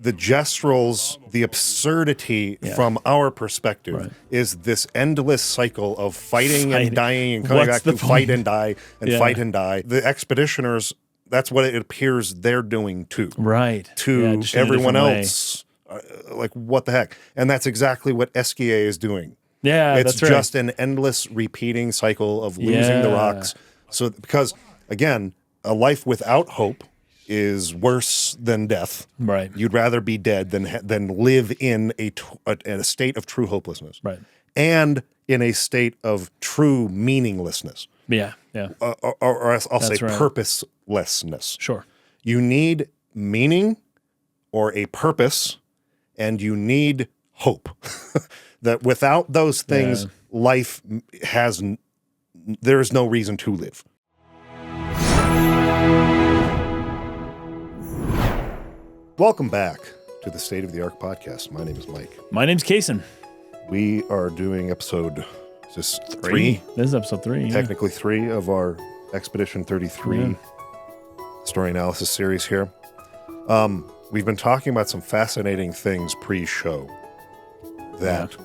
the gestrels, the absurdity from our perspective is this endless cycle of fighting and dying and coming back to fight and die and fight and die. The expeditioners, that's what it appears they're doing too. Right. To everyone else. Like, what the heck? And that's exactly what Esquier is doing. Yeah, it's that's right. just an endless repeating cycle of losing the rocks. So, because, again, a life without hope is worse than death. Right. You'd rather be dead than live in a state of true hopelessness. Right. And in a state of true meaninglessness. Yeah, yeah. Or I'll say purposelessness. Sure. You need meaning or a purpose, and you need hope. That without those things, life there is no reason to live. Welcome back to the State of the Ark podcast. My name is Mike. My name's Kason. We are doing episode, is this 3? This is episode 3. Technically 3 of our Expedition 33 story analysis series here. We've been talking about some fascinating things pre-show that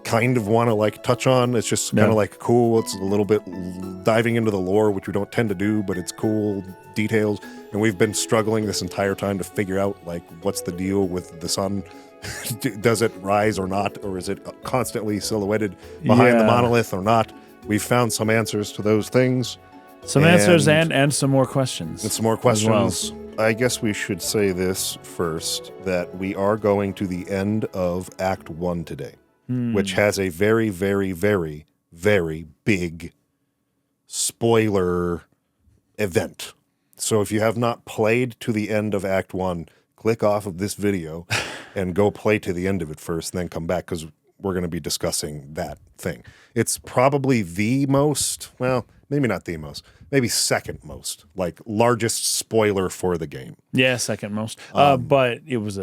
kind of want to touch on. It's just kind of cool. It's a little bit diving into the lore, which we don't tend to do, but it's cool details. And we've been struggling this entire time to figure out what's the deal with the sun. Does it rise or not, or is it constantly silhouetted behind the monolith or not? We've found some answers to those things. Some answers and some more questions. And some more questions. Well. I guess we should say this first, that we are going to the end of Act 1 today, which has a very, very, very, very big spoiler event. So if you have not played to the end of Act 1, click off of this video and go play to the end of it first, and then come back, because we're going to be discussing that thing. It's probably the most, well, maybe not the most, maybe second most, largest spoiler for the game. Yeah, second most. But it was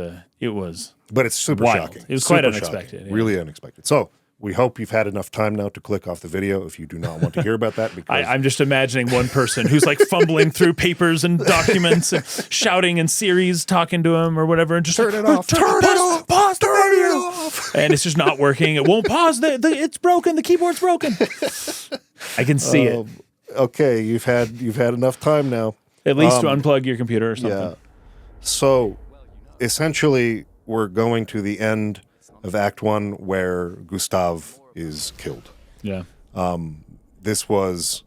But it's super wild. shocking. It was super quite unexpected. Shocking, really unexpected. So we hope you've had enough time now to click off the video if you do not want to hear about that. Because I'm just imagining one person who's fumbling through papers and documents and shouting, and Siri's talking to him or whatever, and just turn it off, pause the video, and it's just not working. It won't pause. It's broken. The keyboard's broken. I can see it. Okay, you've had enough time now. At least to unplug your computer or something. Yeah. So essentially, we're going to the end of Act 1 where Gustav is killed. Yeah. This was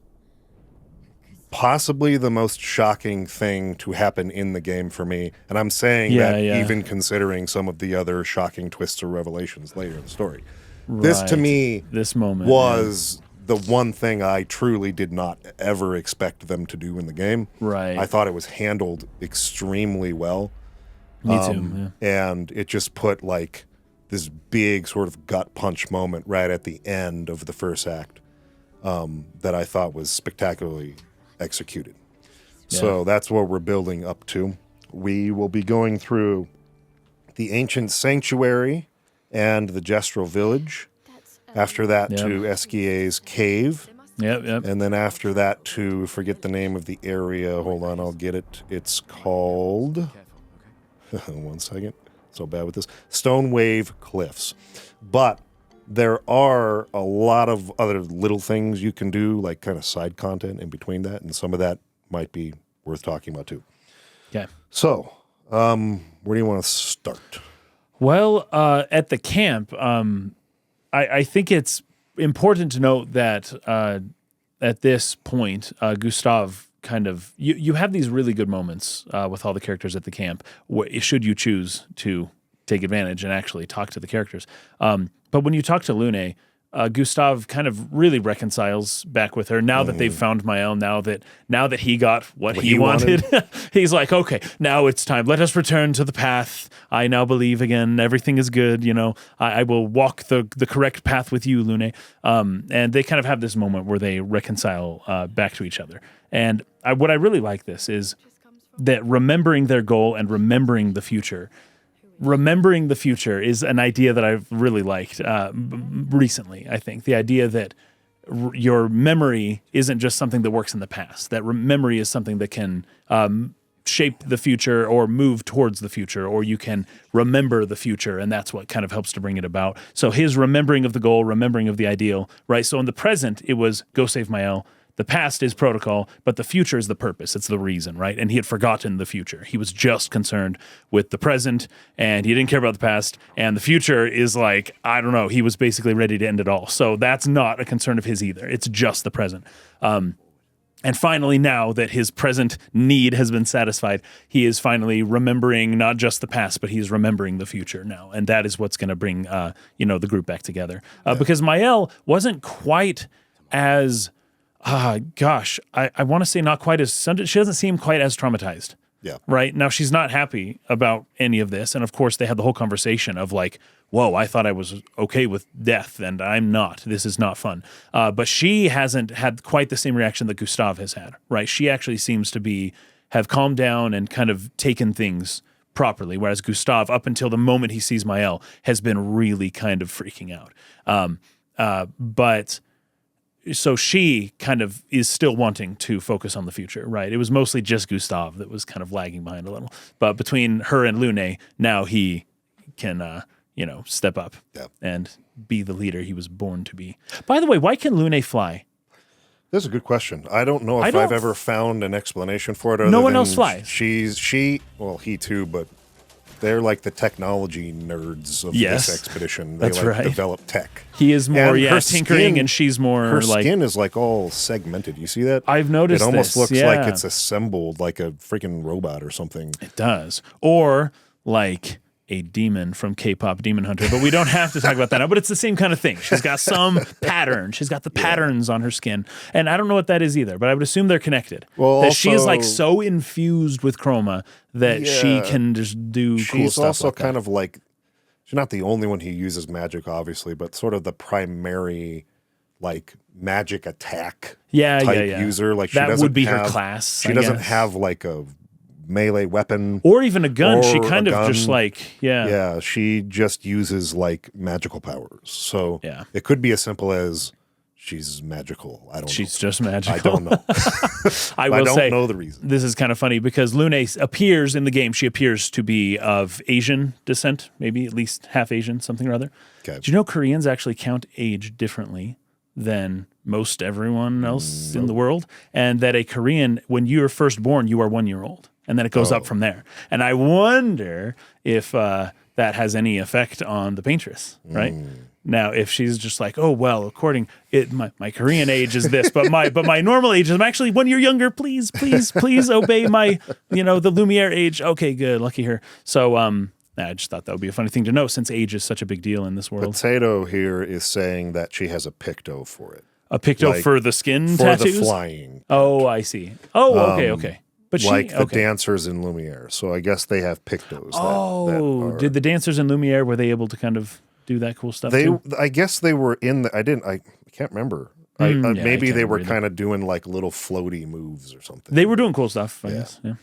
possibly the most shocking thing to happen in the game for me. And I'm saying even considering some of the other shocking twists or revelations later in the story. Right. This, to me, this moment was the one thing I truly did not ever expect them to do in the game. Right. I thought it was handled extremely well. Me too. Yeah. And it just put this big sort of gut punch moment right at the end of the first act that I thought was spectacularly executed. Yeah. So that's what we're building up to. We will be going through the ancient sanctuary and the Gestural village. After that to Esquier's cave. Yep. And then after that to, forget the name of the area. Hold on, I'll get it. It's called... one second. So bad with this. Stone Wave Cliffs. But there are a lot of other little things you can do, kind of side content in between that, and some of that might be worth talking about too. Okay. So, where do you want to start? Well, at the camp, I think it's important to note that at this point, Gustav kind of you have these really good moments with all the characters at the camp, should you choose to take advantage and actually talk to the characters. But when you talk to Lune, Gustav kind of really reconciles back with her now that they've found Mael. Now that he got what he wanted. He's like, okay, now it's time. Let us return to the path. I now believe again. Everything is good. I will walk the correct path with you, Lune. And they kind of have this moment where they reconcile back to each other. And what I really like this is that remembering their goal and remembering the future. Remembering the future is an idea that I've really liked recently, I think. The idea that your memory isn't just something that works in the past, that memory is something that can shape the future or move towards the future, or you can remember the future, and that's what kind of helps to bring it about. So his remembering of the goal, remembering of the ideal, right? So in the present, it was go save Mael. The past is protocol, but the future is the purpose. It's the reason, right? And he had forgotten the future. He was just concerned with the present, and he didn't care about the past. And the future is like, I don't know, he was basically ready to end it all. So that's not a concern of his either. It's just the present. And finally, now that his present need has been satisfied, he is finally remembering not just the past, but he's remembering the future now. And that is what's going to bring, the group back together. Because Mael wasn't quite as... I want to say not quite as, she doesn't seem quite as traumatized. Yeah. Right? Now, she's not happy about any of this. And of course, they had the whole conversation of like, whoa, I thought I was okay with death, and I'm not. This is not fun. But she hasn't had quite the same reaction that Gustav has had, right? She actually seems to have calmed down and kind of taken things properly, whereas Gustav, up until the moment he sees Mael, has been really kind of freaking out. So she kind of is still wanting to focus on the future, right? It was mostly just Gustav that was kind of lagging behind a little. But between her and Lune, now he can, step up and be the leader he was born to be. By the way, why can Lune fly? That's a good question. I don't know if I've ever found an explanation for it. No one else flies. He too, but they're like the technology nerds of this expedition. They develop tech. He is more, tinkering, and she's more her skin is like all segmented. You see that? I've noticed it almost looks like it's assembled like a freaking robot or something. It does. Or like a demon from K-pop Demon Hunter, but we don't have to talk about that now, but it's the same kind of thing. She's got some pattern. She's got the patterns on her skin. And I don't know what that is either, but I would assume they're connected. Well, that she is like so infused with chroma that she can just do cool stuff. She's also like kind of like, she's not the only one who uses magic, obviously, but sort of the primary like magic attack type user. Like that would be her class. She doesn't have like a melee weapon or even a gun. She kind of just like she just uses like magical powers. So it could be as simple as she's magical. I don't know. She's just magical. I don't know. I don't know the reason. This is kind of funny because Lune appears in the game. She appears to be of Asian descent, maybe at least half Asian, something or other. Okay. Do you know Koreans actually count age differently than most everyone else in the world? And that a Korean, when you're first born, you are 1 year old. And then it goes up from there. And I wonder if that has any effect on the paintress, right? Now, if she's just like, oh, well, my Korean age is this, but my normal age is I'm actually 1 year younger. Please obey my, the Lumiere age. Okay, good. Lucky her. So I just thought that would be a funny thing to know since age is such a big deal in this world. Potato here is saying that she has a picto for it. A picto for the skin tattoos? For the flying. Oh, I see. Oh, okay. But the dancers in Lumiere. So I guess they have pictos. Did the dancers in Lumiere, were they able to kind of do that cool stuff too? I guess they were in the, I can't remember. Maybe they were kind of doing like little floaty moves or something. They were doing cool stuff, I guess. Yeah.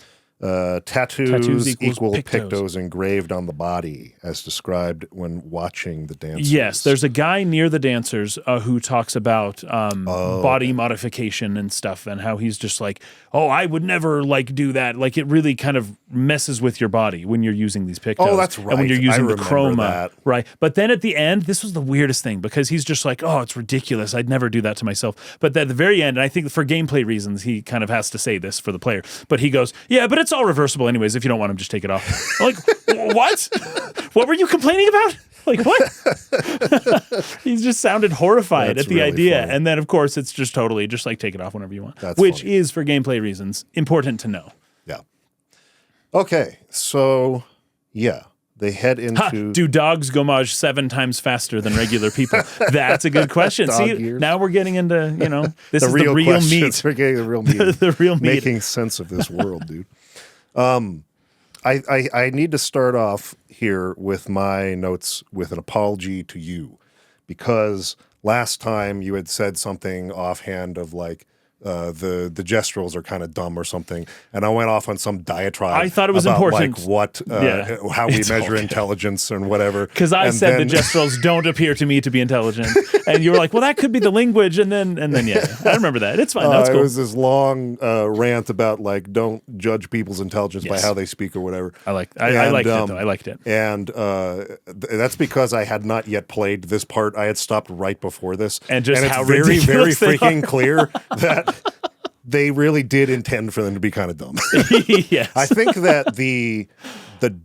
Tattoos equal pictos engraved on the body, as described when watching the dancers. Yes, there's a guy near the dancers who talks about body modification and stuff, and how he's just like, oh, I would never like do that. Like it really kind of messes with your body when you're using these pictos. Oh, that's right. And when you're using the chroma, that. right? But then at the end, this was the weirdest thing because he's just like, oh, it's ridiculous. I'd never do that to myself. But at the very end, and I think for gameplay reasons, he kind of has to say this for the player. But he goes, yeah, but it's all reversible anyways. If you don't want them, just take it off. I'm like, what? What were you complaining about? Like, what? He just sounded horrified at the really idea. Funny. And then, of course, it's just totally just like take it off whenever you want. Which is, for gameplay reasons, important to know. Yeah. Okay. So, yeah. They head into... Do dogs gomage 7 times faster than regular people? That's a good question. See, now we're getting into, this is the real meat. We're getting the real meat. The real meat. Making sense of this world, dude. I need to start off here with my notes with an apology to you, because last time you had said something offhand of like, the Gestrels are kind of dumb or something, and I went off on some diatribe. I thought it was about, important. like what how we measure intelligence and whatever. Because I said the Gestrels don't appear to me to be intelligent, and you were like, "Well, that could be the language," and then yeah, I remember that. It's fine. That's cool. It was this long rant about like don't judge people's intelligence by how they speak or whatever. I liked it though. I liked it, and that's because I had not yet played this part. I had stopped right before this, and it's how very freaking clear that they really did intend for them to be kind of dumb. Yes. I think that the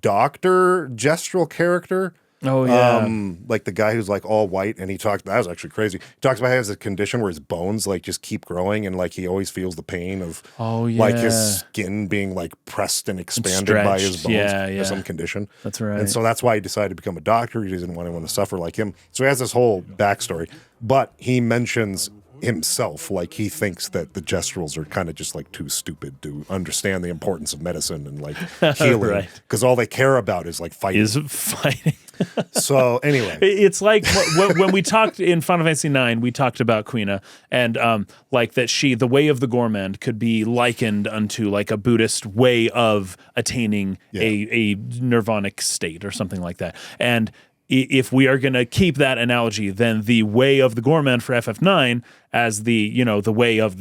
Doctor Gestrel character, like the guy who's like all white, and that was actually crazy. He talks about how he has a condition where his bones like just keep growing, and like he always feels the pain of like his skin being like pressed and expanded by his bones or some condition. That's right. And so that's why he decided to become a doctor. He didn't want anyone to suffer like him. So he has this whole backstory, but he mentions himself, like he thinks that the Gestrels are kind of just like too stupid to understand the importance of medicine and like healing, because all they care about is like fighting. So anyway, it's like when we talked in Final Fantasy IX, we talked about Quina, and like that the way of the Gourmand could be likened unto like a Buddhist way of attaining a nirvanic state or something like that. And if we are going to keep that analogy, then the way of the Gourmand for FF9 as the way of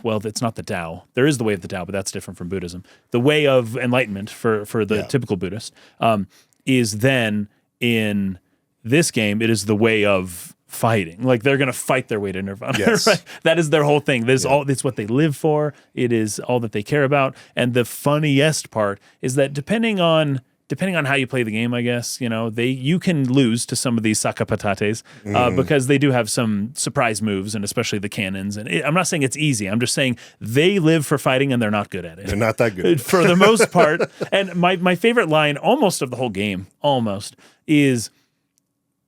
well, it's not the Tao. There is the way of the Tao, but that's different from Buddhism. The way of enlightenment for the typical Buddhist is then in this game, it is the way of fighting. Like they're going to fight their way to nirvana. Yes. Right? That is their whole thing. It's what they live for. It is all that they care about. And the funniest part is that depending on how you play the game, I guess, you can lose to some of these sakapatates because they do have some surprise moves, and especially the cannons. And I'm not saying it's easy. I'm just saying they live for fighting, and they're not good at it. They're not that good. For the most part. And my favorite line almost of the whole game, is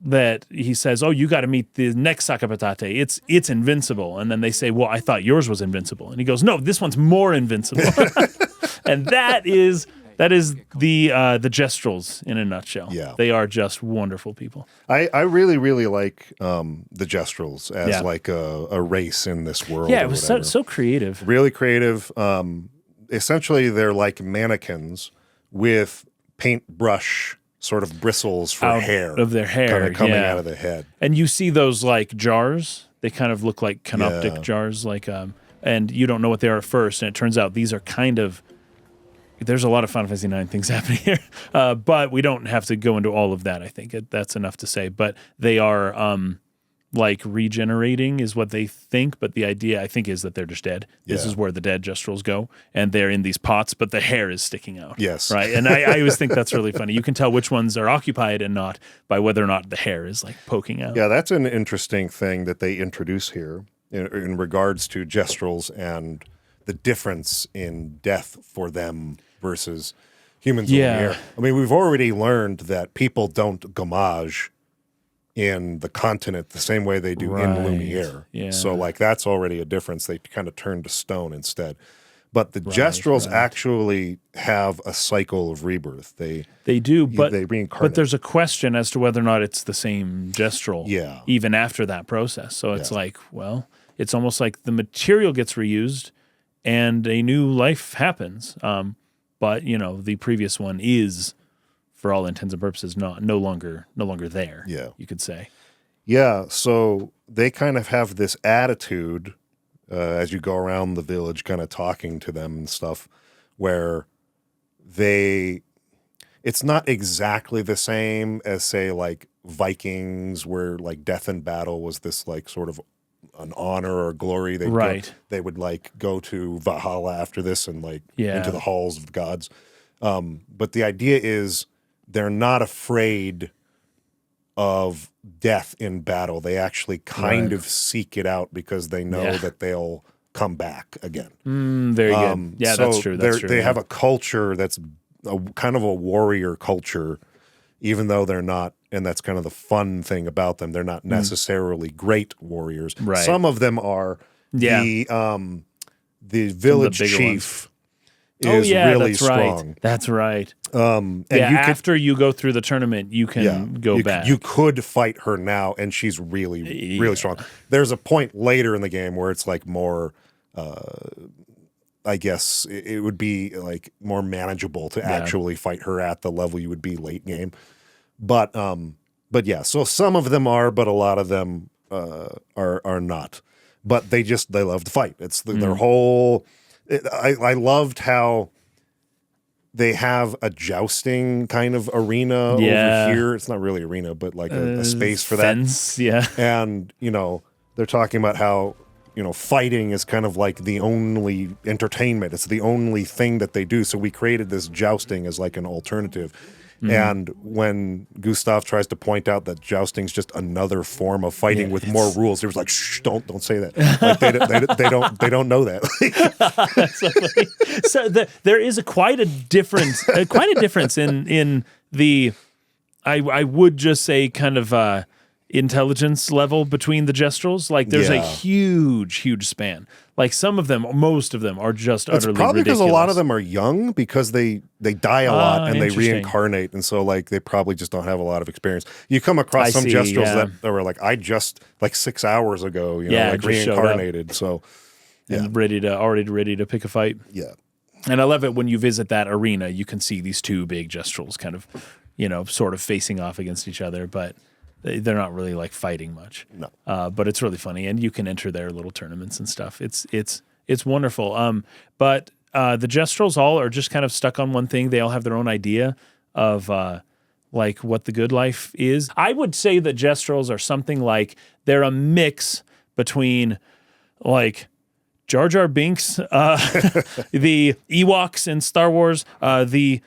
that he says, "Oh, you got to meet the next sakapatate. It's invincible." And then they say, "Well, I thought yours was invincible." And he goes, "No, this one's more invincible." And that is the Gestrels in a nutshell. Yeah. They are just wonderful people. I really, really like the Gestrels as like a race in this world. Yeah, it was so creative. Really creative. Essentially, they're like mannequins with paintbrush sort of bristles for hair. Of their hair. Kind of coming out of the head. And you see those like jars. They kind of look like canoptic jars. And you don't know what they are at first. And it turns out these are kind of... There's a lot of Final Fantasy IX things happening here, but we don't have to go into all of that. I think that's enough to say. But they are like regenerating is what they think, but the idea I think is that they're just dead. Yeah. This is where the dead Gestrels go, and they're in these pots, but the hair is sticking out. Yes, right. And I always think that's really funny. You can tell which ones are occupied and not by whether or not the hair is like poking out. Yeah, that's an interesting thing that they introduce here in regards to Gestrels and the difference in death for them versus humans. Here. I mean, we've already learned that people don't gamage in the continent the same way they do in Lumiere. Yeah. So, like, that's already a difference. They kind of turn to stone instead. But the Gestrels actually have a cycle of rebirth. They do, but they reincarnate. But there's a question as to whether or not it's the same Gestrel. Yeah. Even after that process. So it's like, well, it's almost like the material gets reused and a new life happens. But the previous one is, for all intents and purposes, no longer there. Yeah, you could say. Yeah, so they kind of have this attitude as you go around the village, kind of talking to them and stuff, where it's not exactly the same as, say, like Vikings, where like death in battle was this like sort of an honor or glory. They would like go to Valhalla after this and like into the halls of the gods. But the idea is they're not afraid of death in battle. They actually kind of seek it out because they know that they'll come back again. Very good. Yeah, so that's true. They have a culture that's kind of a warrior culture, even though they're not. And that's kind of the fun thing about them. They're not necessarily great warriors. Right. Some of them are. The village chief is really strong. That's right. And after you go through the tournament, you can go back. You could fight her now, and she's really, really strong. There's a point later in the game where it's like more I guess it would be like more manageable to actually fight her at the level you would be late game. But yeah, so some of them are, but a lot of them are not. But they love to fight. It's their whole. I loved how they have a jousting kind of arena over here. It's not really arena, but like a space for fence, that. Yeah. And, they're talking about how, fighting is kind of like the only entertainment. It's the only thing that they do. So we created this jousting as like an alternative. And when Gustav tries to point out that jousting's just another form of fighting with more rules, he was like, "Shh, don't say that." Like they don't know that. That's so funny. So there is quite a difference in the I would just say kind of intelligence level between the Gestrels. Like there's a huge span. Like most of them are just utterly ridiculous. Probably because a lot of them are young because they die a lot and they reincarnate, and so like they probably just don't have a lot of experience. You come across some Gestrels that were like, I just like 6 hours ago, like reincarnated. So and already ready to pick a fight. Yeah. And I love it when you visit that arena, you can see these two big Gestrels kind of, sort of facing off against each other, but they're not really like fighting much. No. But it's really funny, and you can enter their little tournaments and stuff. It's wonderful. But the Gestrels all are just kind of stuck on one thing. They all have their own idea of like what the good life is. I would say that Gestrels are something like they're a mix between like Jar Jar Binks, the Ewoks in Star Wars, the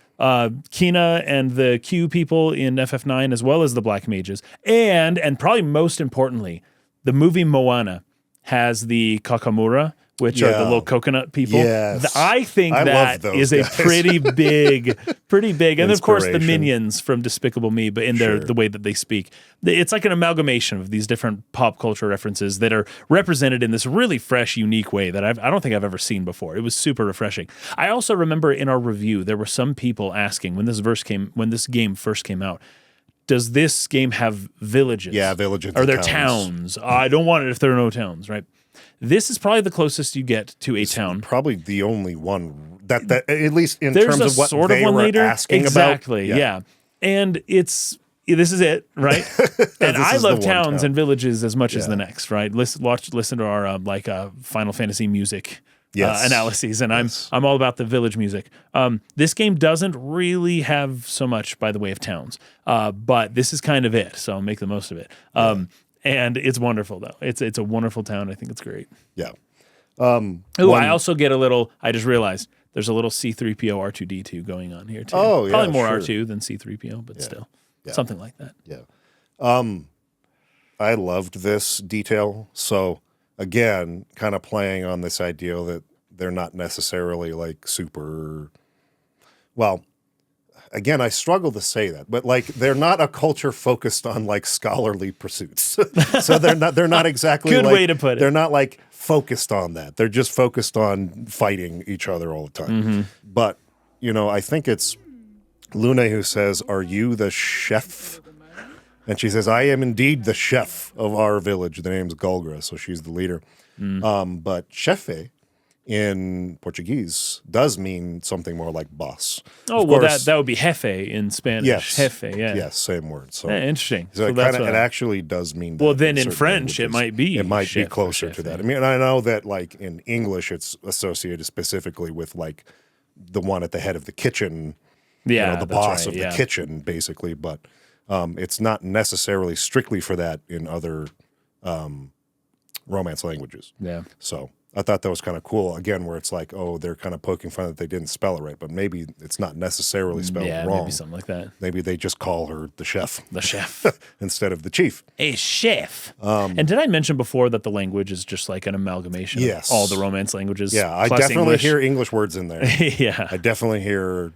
Kina and the Q people in FF9, as well as the Black Mages. And probably most importantly, the movie Moana has the Kakamura, which are the little coconut people. Yes. I think that is a pretty big. And of course the minions from Despicable Me, but in the way that they speak. It's like an amalgamation of these different pop culture references that are represented in this really fresh, unique way that I don't think I've ever seen before. It was super refreshing. I also remember in our review, there were some people asking when this game first came out, does this game have villages? Yeah, villages. Are there towns? I don't want it if there are no towns, right? This is probably the closest you get to a town. Probably the only one that at least in There's terms of what sort they of one were later. asking exactly, about. Yeah. And this is it, right? And I love towns and villages as much as the next, right? Listen to our Final Fantasy music analyses, and I'm all about the village music. This game doesn't really have so much by the way of towns, but this is kind of it, so make the most of it. And it's wonderful though. It's a wonderful town. I think it's great. Yeah. I also get I just realized there's a little C-3PO R2-D2 going on here too. Oh, yeah, probably more sure. R2 than C-3PO, but still something like that. Yeah. I loved this detail. So again, kind of playing on this idea that they're not necessarily like super. Well, again, I struggle to say that, but like they're not a culture focused on like scholarly pursuits. So they're not exactly good way to put it. They're not like focused on that. They're just focused on fighting each other all the time. Mm-hmm. But, I think it's Luna who says, "Are you the chef?" And she says, "I am indeed the chef of our village." The name's Gulgra, so she's the leader. But chefe in Portuguese does mean something more like boss. Oh, well, that would be jefe in Spanish. Yes. Jefe, yeah. Yes, same word. So interesting. So it actually does mean that. Well, then in French, it might be. It might be closer to that. I mean, I know that like in English, it's associated specifically with like the one at the head of the kitchen. Yeah, the boss of the kitchen, basically. But it's not necessarily strictly for that in other Romance languages. Yeah. So I thought that was kind of cool. Again, where it's like, oh, they're kind of poking fun that they didn't spell it right, but maybe it's not necessarily spelled wrong. Maybe something like that. Maybe they just call her the chef. The chef. Instead of the chief. A chef. And did I mention before that the language is just like an amalgamation of all the Romance languages? Yeah, I definitely hear English words in there. Yeah. I definitely hear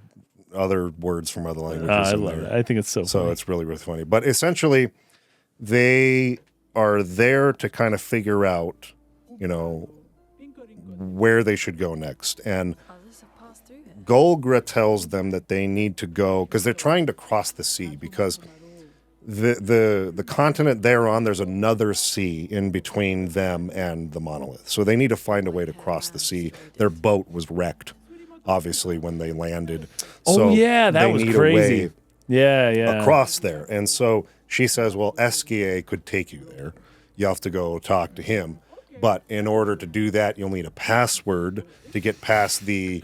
other words from other languages I love it. I think it's so funny. So it's really, really funny. But essentially, they are there to kind of figure out, where they should go next. And Golgra tells them that they need to go, because they're trying to cross the sea, because the continent they're on, there's another sea in between them and the monolith. So they need to find a way to cross the sea. Their boat was wrecked, obviously, when they landed. So that they was need crazy. a way Yeah. across there. And so she says, well, Esquier could take you there. You have to go talk to him. But in order to do that, you'll need a password to get past the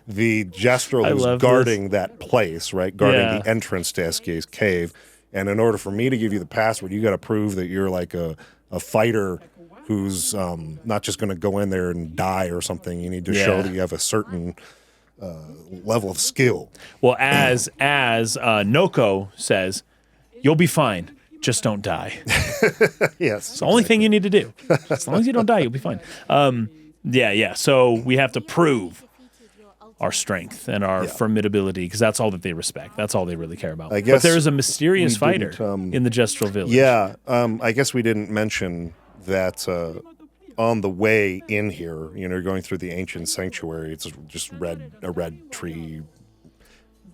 the Gestrel who's guarding that place, right? Guarding the entrance to Esquier's cave. And in order for me to give you the password, you got to prove that you're like a fighter who's not just going to go in there and die or something. You need to show that you have a certain level of skill. Well, as Noko says, you'll be fine. Just don't die. Yes. It's the only thing you need to do. As long as you don't die, you'll be fine. So we have to prove our strength and our formidability, because that's all that they respect. That's all they really care about. I guess but there is a mysterious fighter in the Gestrel village. Yeah. I guess we didn't mention that on the way in here, you're going through the ancient sanctuary. It's just a red tree.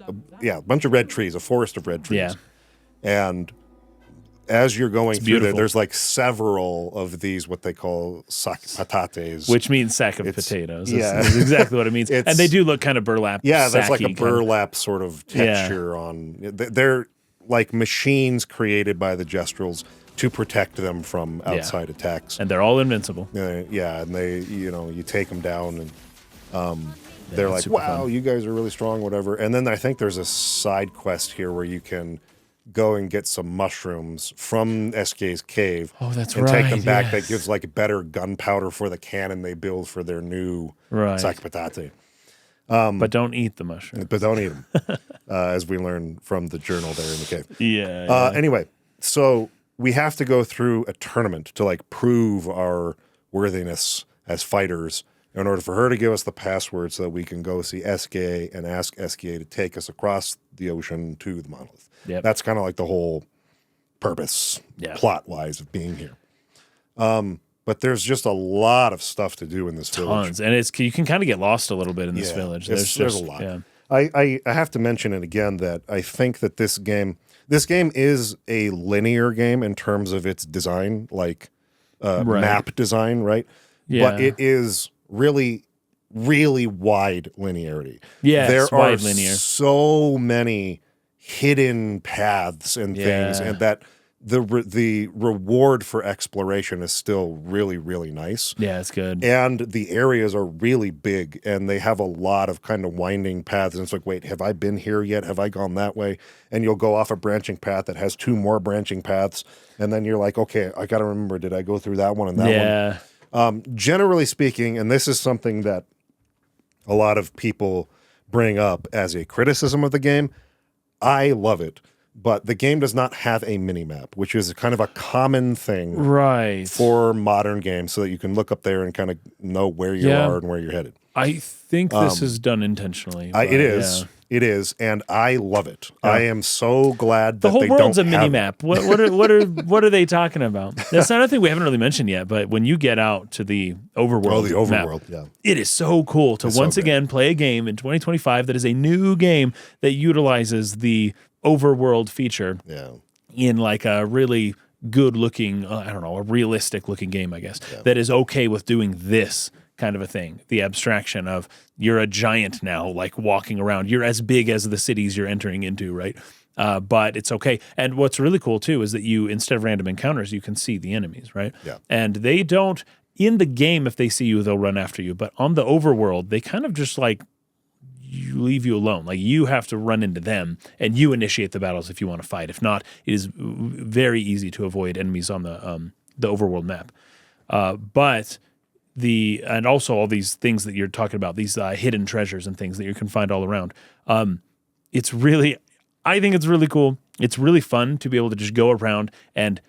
A bunch of red trees, a forest of red trees. Yeah. And as you're going through there, beautiful. there's like several of these, what they call sac patates. Which means sack of potatoes. Yeah. That's exactly what it means. And they do look kind of burlap. Yeah, there's like a sacky burlap sort of texture on. They're like machines created by the Gestrels to protect them from outside attacks. And they're all invincible. And they, you take them down and they're like, wow, fun. you guys are really strong, whatever. And then I think there's a side quest here where you can go and get some mushrooms from Esquier's cave. Oh, that's and right. take them back. Yes. That gives like better gunpowder for the cannon they build for their new sac patate. But don't eat the mushrooms. But don't eat them, as we learn from the journal there in the cave. Yeah. Anyway, so we have to go through a tournament to like prove our worthiness as fighters in order for her to give us the password so that we can go see Esquier and ask Esquier to take us across the ocean to the monolith. Yep. That's kind of like the whole purpose, plot-wise, of being here. But there's just a lot of stuff to do in this village. Tons. And you can kind of get lost a little bit in this village. There's a lot. Yeah. I have to mention it again that I think that this game is a linear game in terms of its design, like map design, right? Yeah. But it is really, really wide linearity. Yeah, there are wide linear. so many hidden paths and things, and that the reward for exploration is still really, really nice. Yeah, it's good. And the areas are really big, and they have a lot of kind of winding paths. And it's like, wait, have I been here yet? Have I gone that way? And you'll go off a branching path that has two more branching paths. And then you're like, okay, I got to remember, did I go through that one and that one? Generally speaking, and this is something that a lot of people bring up as a criticism of the game, I love it. But the game does not have a mini-map, which is kind of a common thing for modern games, so that you can look up there and kind of know where you are and where you're headed. I think this is done intentionally. It is. Yeah. It is, and I love it. Yeah. I am so glad that the whole they world's don't a mini map. What are they talking about? That's another thing we haven't really mentioned yet. But when you get out to the overworld, map, it is so cool to once again play a game in 2025 that is a new game that utilizes the overworld feature in like a really good looking, a realistic looking game, I guess, that is okay with doing this kind of a thing. The abstraction of you're a giant now, like walking around. You're as big as the cities you're entering into, right? But it's okay. And what's really cool too is that you, instead of random encounters, you can see the enemies, right? Yeah. And they don't, in the game, if they see you, they'll run after you. But on the overworld, they kind of just like leave you alone. Like you have to run into them and you initiate the battles if you want to fight. If not, it is very easy to avoid enemies on the overworld map. And also all these things that you're talking about, these hidden treasures and things that you can find all around. I think it's really cool. It's really fun to be able to just go around, and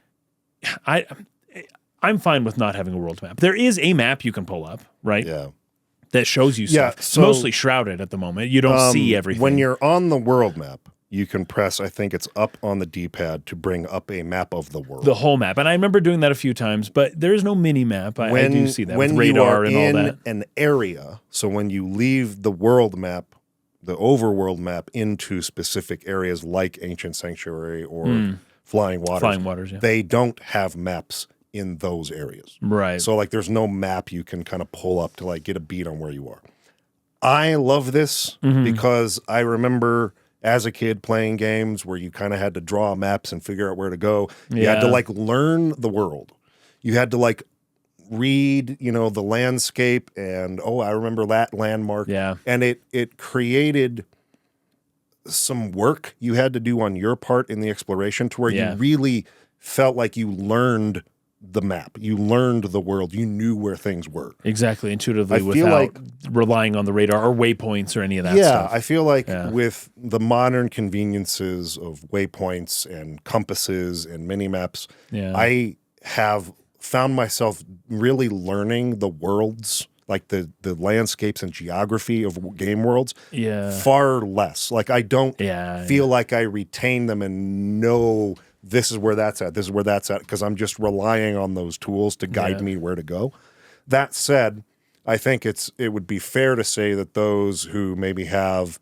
I'm fine with not having a world map. There is a map you can pull up, right? Yeah. That shows you stuff. It's mostly shrouded at the moment. You don't see everything. When you're on the world map, you can press, I think it's up on the D-pad to bring up a map of the world. The whole map. And I remember doing that a few times, but there is no mini map. I do see that with radar and all that. When you are in an area, so when you leave the world map the overworld map into specific areas like Ancient Sanctuary or Flying Waters. Flying Waters, yeah. They don't have maps in those areas. Right. So like there's no map you can kind of pull up to like get a beat on where you are. I love this because I remember as a kid playing games where you kind of had to draw maps and figure out where to go. You had to like learn the world. You had to like read, you know, the landscape and I remember that landmark. Yeah. And it created some work you had to do on your part in the exploration to where you really felt like you learned the map. You learned the world. You knew where things were. Exactly, intuitively I feel without like, relying on the radar or waypoints or any of that stuff. Yeah, I feel like with the modern conveniences of waypoints and compasses and mini-maps, I have found myself really learning the worlds, like the landscapes and geography of game worlds, far less. Like I don't feel like I retain them and know this is where that's at, this is where that's at, because I'm just relying on those tools to guide me where to go. That said, I think it would be fair to say that those who maybe have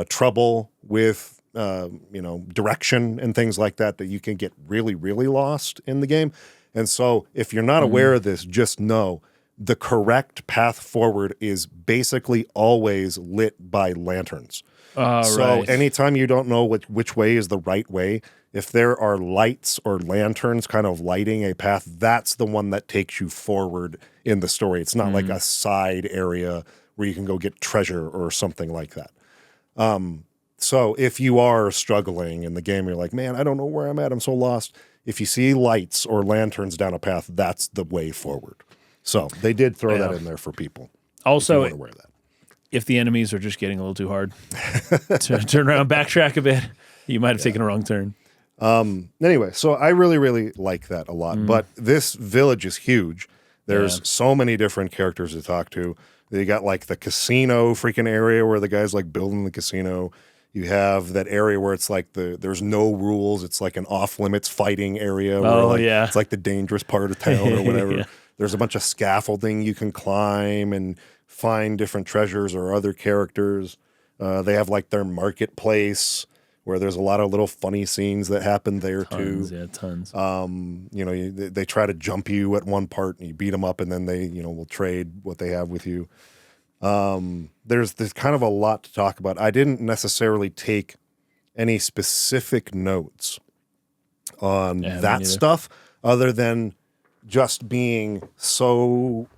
trouble with direction and things like that you can get really, really lost in the game. And so if you're not aware of this, just know the correct path forward is basically always lit by lanterns. So anytime you don't know which way is the right way, if there are lights or lanterns kind of lighting a path, that's the one that takes you forward in the story. It's not like a side area where you can go get treasure or something like that. So if you are struggling in the game, you're like, man, I don't know where I'm at. I'm so lost. If you see lights or lanterns down a path, that's the way forward. So they did throw that in there for people. Also, if you want to wear that. If the enemies are just getting a little too hard, turn around, backtrack a bit. You might have taken a wrong turn. Anyway, so I really, really like that a lot. But this village is huge. There's so many different characters to talk to. You got like the casino freaking area where the guy's like building the casino. You have that area where it's like there's no rules. It's like an off-limits fighting area. Where it's like the dangerous part of town or whatever. There's a bunch of scaffolding you can climb and find different treasures or other characters. They have like their marketplace where there's a lot of little funny scenes that happen there too. Yeah, tons. They try to jump you at one part and you beat them up and then they, will trade what they have with you. There's kind of a lot to talk about. I didn't necessarily take any specific notes on that stuff other than just being so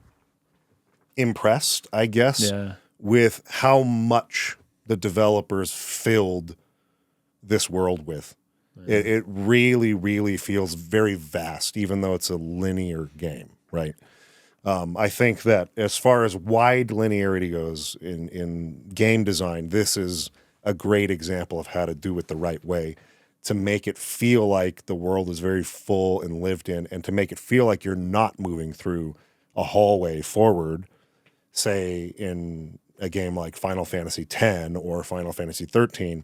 impressed, I guess, with how much the developers filled this world with. It really, really feels very vast, even though it's a linear game, right? I think that as far as wide linearity goes in game design, this is a great example of how to do it the right way, to make it feel like the world is very full and lived in, and to make it feel like you're not moving through a hallway forward, say in a game like Final Fantasy X or Final Fantasy XIII,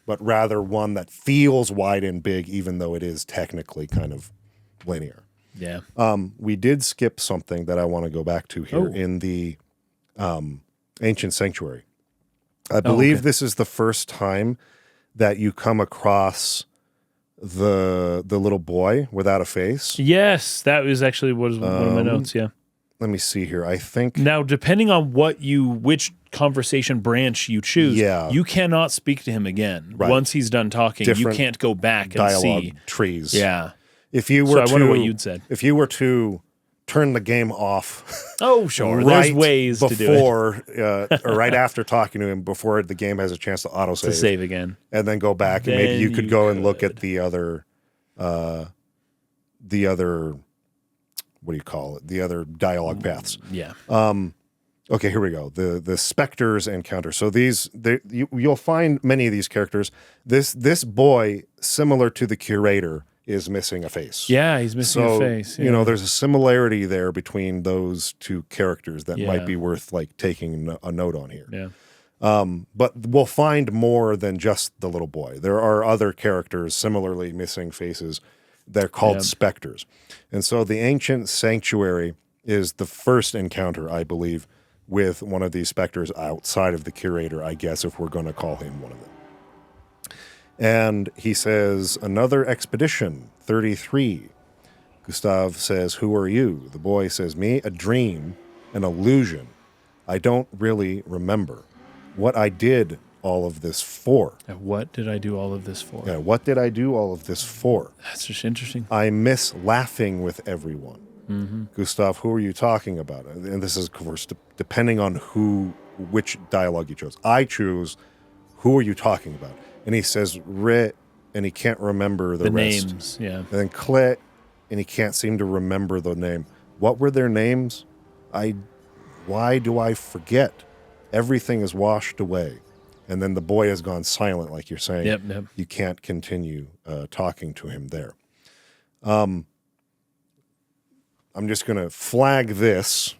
but rather one that feels wide and big, even though it is technically kind of linear. Yeah. We did skip something that I want to go back to here in the Ancient Sanctuary. I believe this is the first time that you come across the little boy without a face. Yes, that was actually one of my notes, Let me see here. I think now, depending on which conversation branch you choose, you cannot speak to him again. Once he's done talking, different you can't go back and dialogue see trees. Yeah. If you were so I wonder what you'd said. If you were to turn the game off, sure, there's ways to do it or right after talking to him, before the game has a chance to autosave, to save again, and then go back, and maybe you could go and look at the other. What do you call it? The other dialogue paths. Yeah. Okay, here we go. The specters encounter. So you'll find many of these characters. This boy, similar to the curator, is missing a face. Yeah, he's missing a face. Yeah. There's a similarity there between those two characters that might be worth like taking a note on here. Yeah. But we'll find more than just the little boy. There are other characters similarly missing faces. They're called specters. And so the Ancient Sanctuary is the first encounter, I believe, with one of these specters outside of the curator, I guess, if we're going to call him one of them. And he says, another expedition, 33. Gustav says, who are you? The boy says, me, a dream, an illusion. I don't really remember what I did all of this for. And what did I do all of this for? Yeah, what did I do all of this for? That's just interesting. I miss laughing with everyone. Mm-hmm. Gustav, who are you talking about? And this is, of course, depending on which dialogue you chose. I choose, who are you talking about? And he says, re, and he can't remember the rest. Names, yeah. And then Clair, and he can't seem to remember the name. What were their names? Why do I forget? Everything is washed away. And then the boy has gone silent, like you're saying. Yep. You can't continue talking to him there. I'm just going to flag this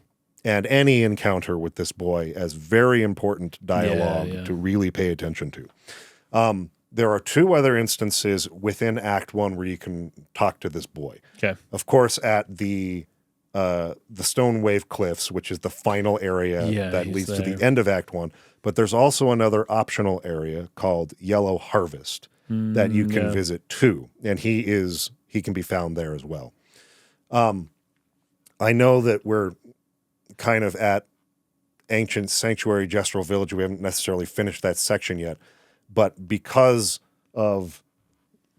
and any encounter with this boy as very important dialogue to really pay attention to. There are two other instances within Act 1 where you can talk to this boy. Okay. Of course, at the Stone Wave Cliffs, which is the final area that leads to the end of Act 1. But there's also another optional area called Yellow Harvest that you can visit too. And he can be found there as well. I know that we're kind of at Ancient Sanctuary Gestural Village. We haven't necessarily finished that section yet. But because of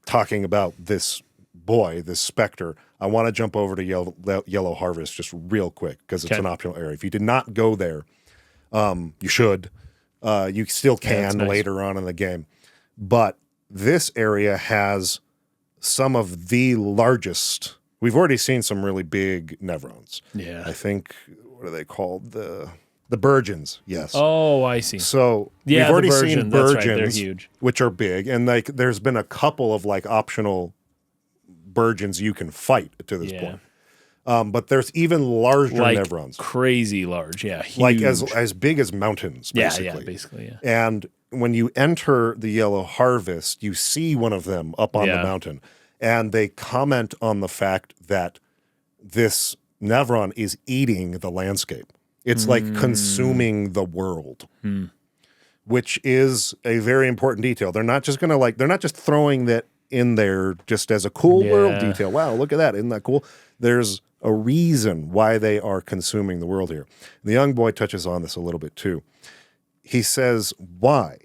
talking about this boy, this specter, I want to jump over to Yellow Harvest just real quick because it's an optional area. If you did not go there, you should. You still can later on in the game. But this area has some of the largest. We've already seen some really big Nevrons. Yeah. I think, what are they called? The Burgeons, yes. Oh, I see. So we've already seen Burgeons, that's right. They're huge, which are big. And there's been a couple of optional Burgeons you can fight to this point. But there's even larger Nevrons. Crazy large, huge. Like as big as mountains, basically. Basically. And when you enter the Yellow Harvest, you see one of them up on the mountain. And they comment on the fact that this Nevron is eating the landscape. It's like consuming the world, which is a very important detail. They're not just they're not just throwing that in there just as a cool world detail. Wow, look at that. Isn't that cool? There's a reason why they are consuming the world here. The young boy touches on this a little bit too. He says, why?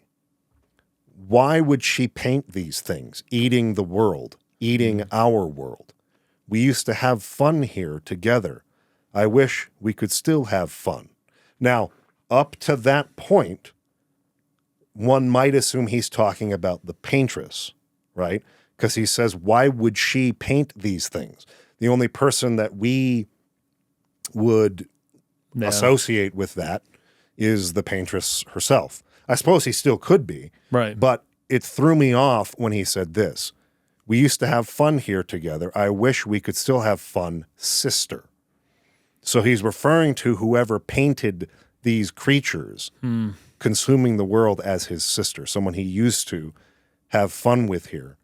Why would she paint these things, eating the world, eating our world? We used to have fun here together. I wish we could still have fun. Now, up to that point, one might assume he's talking about the paintress, right? Because he says, why would she paint these things? The only person that we would associate with that is the paintress herself. I suppose he still could be. Right. But it threw me off when he said this. We used to have fun here together. I wish we could still have fun, sister. So he's referring to whoever painted these creatures, consuming the world as his sister, someone he used to have fun with here,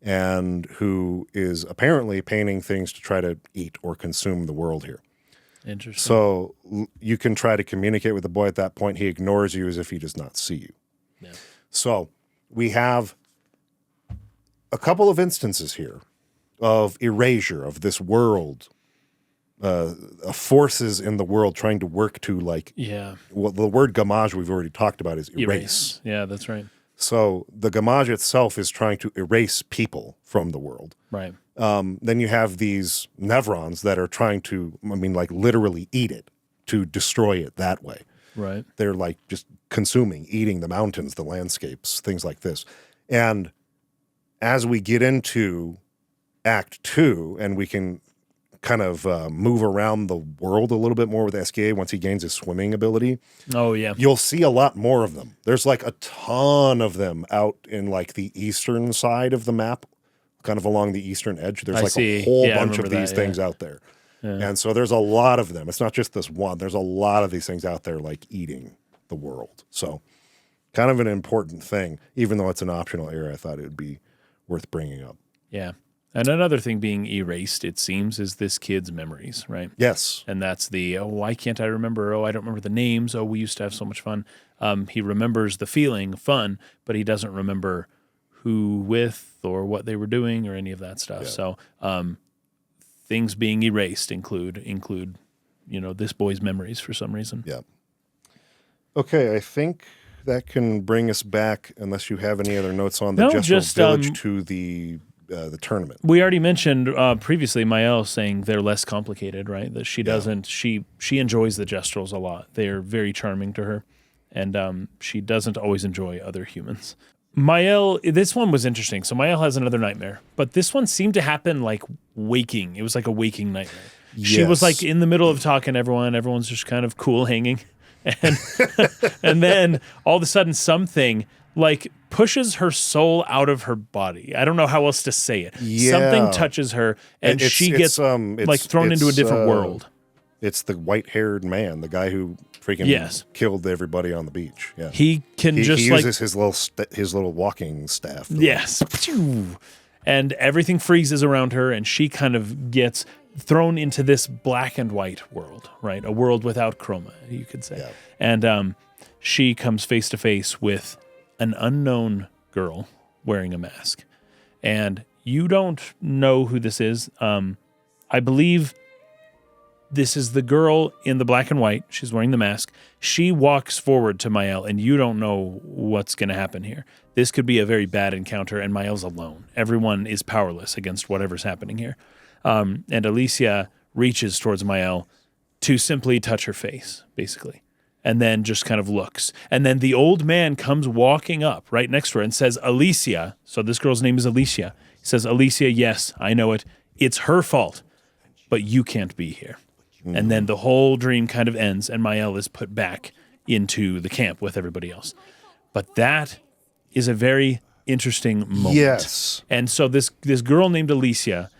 and who is apparently painting things to try to eat or consume the world here. Interesting. So you can try to communicate with the boy at that point. He ignores you as if he does not see you. Yeah. So we have a couple of instances here of erasure of this world, forces in the world trying to work to well, the word gamage we've already talked about is erase. Yeah, that's right. So the gamage itself is trying to erase people from the world. Right. Then you have these Nevrons that are trying to, literally eat it, to destroy it that way. Right. They're just consuming, eating the mountains, the landscapes, things like this. And as we get into Act 2, and we can kind of move around the world a little bit more with SKA once he gains his swimming ability. Oh, yeah. You'll see a lot more of them. There's a ton of them out in the eastern side of the map, kind of along the eastern edge. There's a whole bunch of these things out there. Yeah. And so there's a lot of them. It's not just this one. There's a lot of these things out there eating the world. So kind of an important thing, even though it's an optional area. I thought it would be worth bringing up. Yeah. And another thing being erased, it seems, is this kid's memories, right? Yes. And that's the, why can't I remember? I don't remember the names. We used to have so much fun. He remembers the feeling, fun, but he doesn't remember who with or what they were doing or any of that stuff. Yeah. So things being erased include this boy's memories for some reason. Yeah. Okay, I think that can bring us back, unless you have any other notes on the village, to the tournament. We already mentioned previously Mael saying they're less complicated, right? That she doesn't, she enjoys the Gestrels a lot. They're very charming to her, and she doesn't always enjoy other humans. Mael, this one was interesting. So Mael has another nightmare, but this one seemed to happen like waking. It was like a waking nightmare. Yes. She was like in the middle of talking to everyone. Everyone's just kind of cool hanging. And, and then all of a sudden something like pushes her soul out of her body. I don't know how else to say it. Yeah. Something touches her and she gets like thrown into a different world. It's the white-haired man, the guy who freaking killed everybody on the beach. Yeah, he uses his little walking staff. Yes, and everything freezes around her, and she kind of gets thrown into this black and white world, right? A world without chroma, you could say. Yeah. And she comes face to face with an unknown girl wearing a mask, and you don't know who this is. I believe this is the girl in the black and white. She's wearing the mask. She walks forward to Mael, and you don't know what's going to happen here. This could be a very bad encounter, and Mael's alone. Everyone is powerless against whatever's happening here. And Alicia reaches towards Mael to simply touch her face, basically, and then just kind of looks. And then the old man comes walking up right next to her and says, Alicia. So this girl's name is Alicia. He says, Alicia, yes, I know it. It's her fault, but you can't be here. Mm-hmm. And then the whole dream kind of ends, and Mael is put back into the camp with everybody else. But that is a very interesting moment. Yes. And so this girl named Alicia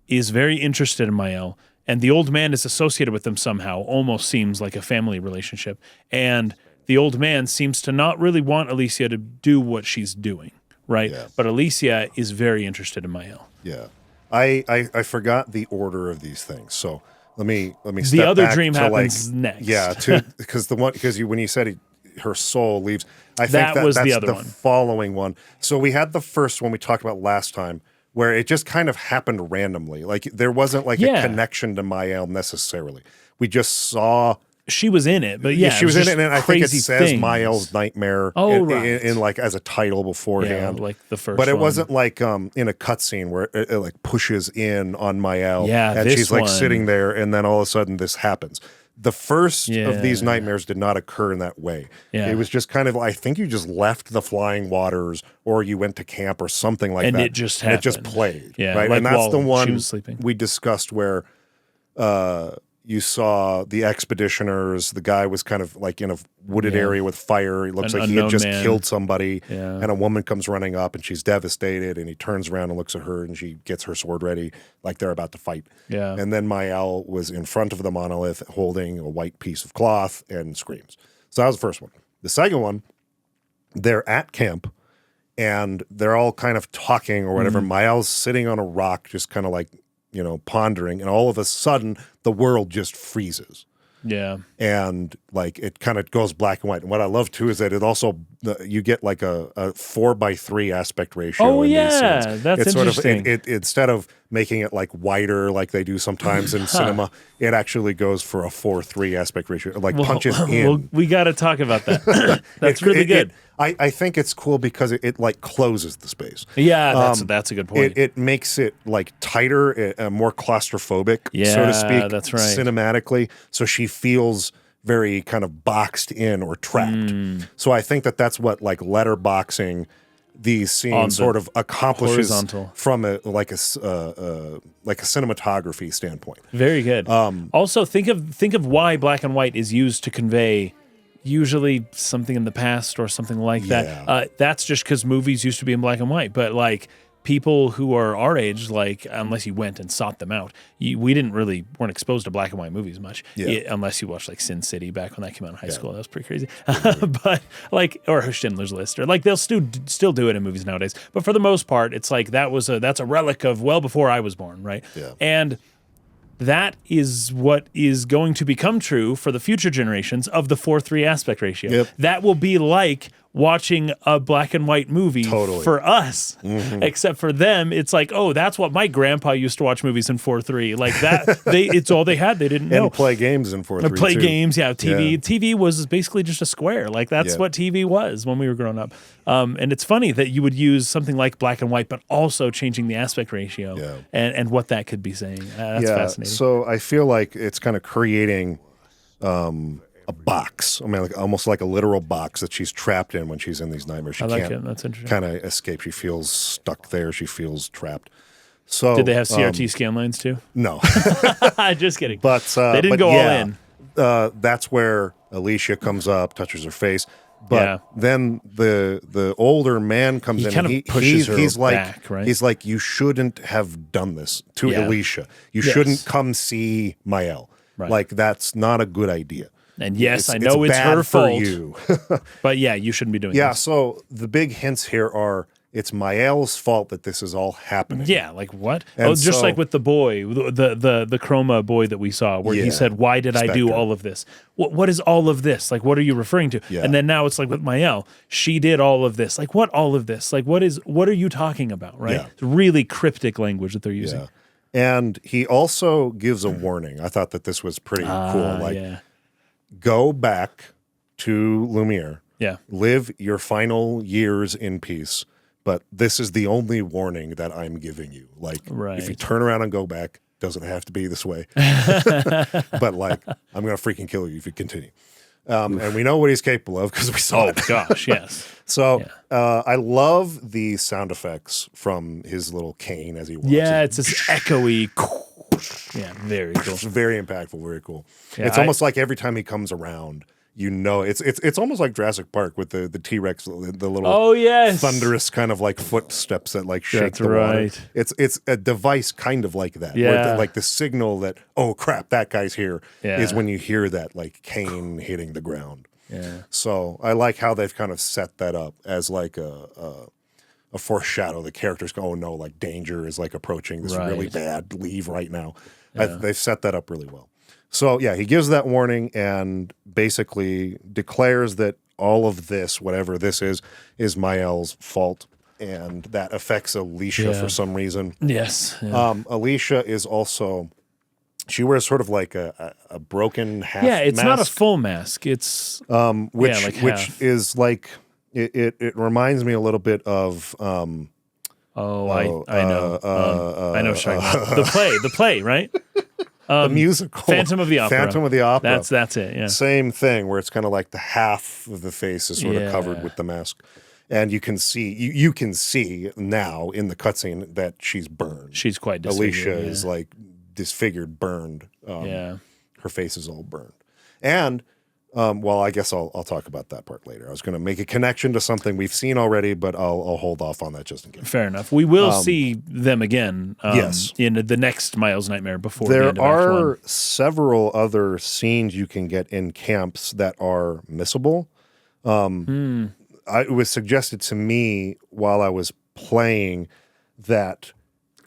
is very interested in Mael, and the old man is associated with them somehow, almost seems like a family relationship. And the old man seems to not really want Alicia to do what she's doing, right? Yeah. But Alicia is very interested in Mael. Yeah. I forgot the order of these things, so let me step the other back dream to happens next. Yeah, because when you said her soul leaves, I think that's the other one. Following one. So we had the first one we talked about last time, where it just kind of happened randomly. Like there wasn't like a connection to Mael necessarily. We just saw she was in it, but she was in it, and I think it says things. Mael's nightmare in like as a title beforehand, like the first. But it one. Wasn't like in a cutscene where it like pushes in on Mael, and she's like sitting there, and then all of a sudden this happens. The first of these nightmares did not occur in that way. Yeah. It was just kind of, I think you just left the flying waters, or you went to camp or something like that. And it just happened. It just played. Yeah, right? Like and that's the one we discussed where you saw the expeditioners, the guy was kind of like in a wooded area with fire. He looks like he had just killed somebody. Yeah. And a woman comes running up and she's devastated, and he turns around and looks at her, and she gets her sword ready like they're about to fight. Yeah. And then Mael was in front of the monolith holding a white piece of cloth and screams. So that was the first one. The second one, they're at camp and they're all kind of talking or whatever. Mael's sitting on a rock just kind of like, pondering, and all of a sudden the world just freezes. Yeah. And like it kind of goes black and white. And what I love too is that it also you get like a 4:3 aspect ratio. Oh in yeah, these that's it's interesting. Sort of, instead of making it like wider like they do sometimes in cinema, it actually goes for a 4:3 aspect ratio. Like punches in. Well, we got to talk about that. That's really good. I think it's cool because it like closes the space. Yeah, that's a good point. It makes it like tighter, more claustrophobic, so to speak. That's right. Cinematically, so she feels very kind of boxed in or trapped. So I think that's what like letterboxing these scenes sort of accomplishes from a cinematography standpoint. Very good. Also, think of why black and white is used to convey usually something in the past or something like that. That's just because movies used to be in black and white, but like people who are our age, like, unless you went and sought them out, we weren't exposed to black and white movies much, unless you watched like Sin City back when that came out in high school. That was pretty crazy. But like, or Schindler's List, or like they'll still do it in movies nowadays. But for the most part, it's like that's a relic of well before I was born, right? Yeah. And that is what is going to become true for the future generations of the 4:3 aspect ratio. Yep. That will be like watching a black and white movie for us. Except for them, it's like, oh, that's what my grandpa used to watch movies in 4:3. Like that, it's all they had. They didn't know. And play games in 4:3. Play too. games, TV. TV was basically just a square. Like that's what TV was when we were growing up. And it's funny that you would use something like black and white, but also changing the aspect ratio and what that could be saying. That's fascinating. So I feel like it's kind of creating a box. I mean, like almost like a literal box that she's trapped in when she's in these nightmares. She can't That's interesting. kind of escape. She feels stuck there. She feels trapped. So did they have CRT scan lines too? No. Just kidding. But they didn't go all in. That's where Alicia comes up, touches her face. But then the older man comes in kind and of pushes her he's like, back, right? He's like, you shouldn't have done this to Alicia. You shouldn't come see Mael. Right. Like, that's not a good idea. And yes, I know it's her fault. You. But yeah, you shouldn't be doing this. So the big hints here are it's Mael's fault that this is all happening. Yeah, like what? And just like with the boy, the chroma boy that we saw, where he said, "Why did I do all of this? What is all of this? Like, what are you referring to?" Yeah. And then now it's like with Mael, she did all of this. Like, what all of this? Like, what are you talking about? Right? Yeah. It's really cryptic language that they're using. Yeah. And he also gives a warning. I thought that this was pretty cool. Like, go back to Lumiere. Yeah. Live your final years in peace. But this is the only warning that I'm giving you. Like, if you turn around and go back, doesn't have to be this way. But like, I'm going to freaking kill you if you continue. And we know what he's capable of because we saw it. Oh, gosh, yes. So I love the sound effects from his little cane as he walks. Yeah, it's this echoey. Yeah, very cool. It's very impactful, very cool. Yeah, it's almost like every time he comes around, you know, it's almost like Jurassic Park with the T-Rex, the little thunderous kind of like footsteps that like shake the water. It's a device kind of like that. Yeah. Where like the signal that, oh crap, that guy's here is when you hear that like cane hitting the ground. Yeah. So I like how they've kind of set that up as like a foreshadow. The characters go, oh no, like danger is like approaching. This is really bad. Leave right now. They've set that up really well. So yeah, he gives that warning and basically declares that all of this, whatever this is Mael's fault, and that affects Alicia for some reason. Yes. Alicia is also, she wears sort of like a broken half. Yeah, it's mask, not a full mask. It's which is like it reminds me a little bit of. I know. I know what you're talking about. The play, right? The musical Phantom of the Opera. Phantom of the Opera. That's it. Yeah. Same thing where it's kind of like the half of the face is sort of covered with the mask, and you can see you can see now in the cutscene that she's burned. She's quite disfigured. Alicia is like disfigured, burned. Her face is all burned, and well, I guess I'll talk about that part later. I was going to make a connection to something we've seen already, but I'll hold off on that just in case. Fair enough. We will see them again in the next Miles Nightmare before the end of Act 1. There are several other scenes you can get in camps that are missable. It was suggested to me while I was playing that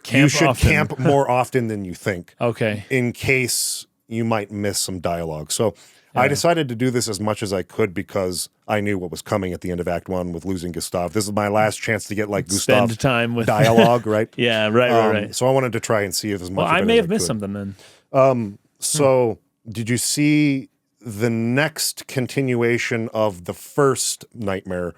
you should camp more often than you think. Okay. In case you might miss some dialogue. So I decided to do this as much as I could because I knew what was coming at the end of Act 1 with losing Gustav. This is my last chance to get like Gustav's time with dialogue, right? Yeah, right. So I wanted to try and see if as much. Well, I may have missed something then. So did you see the next continuation of the first nightmare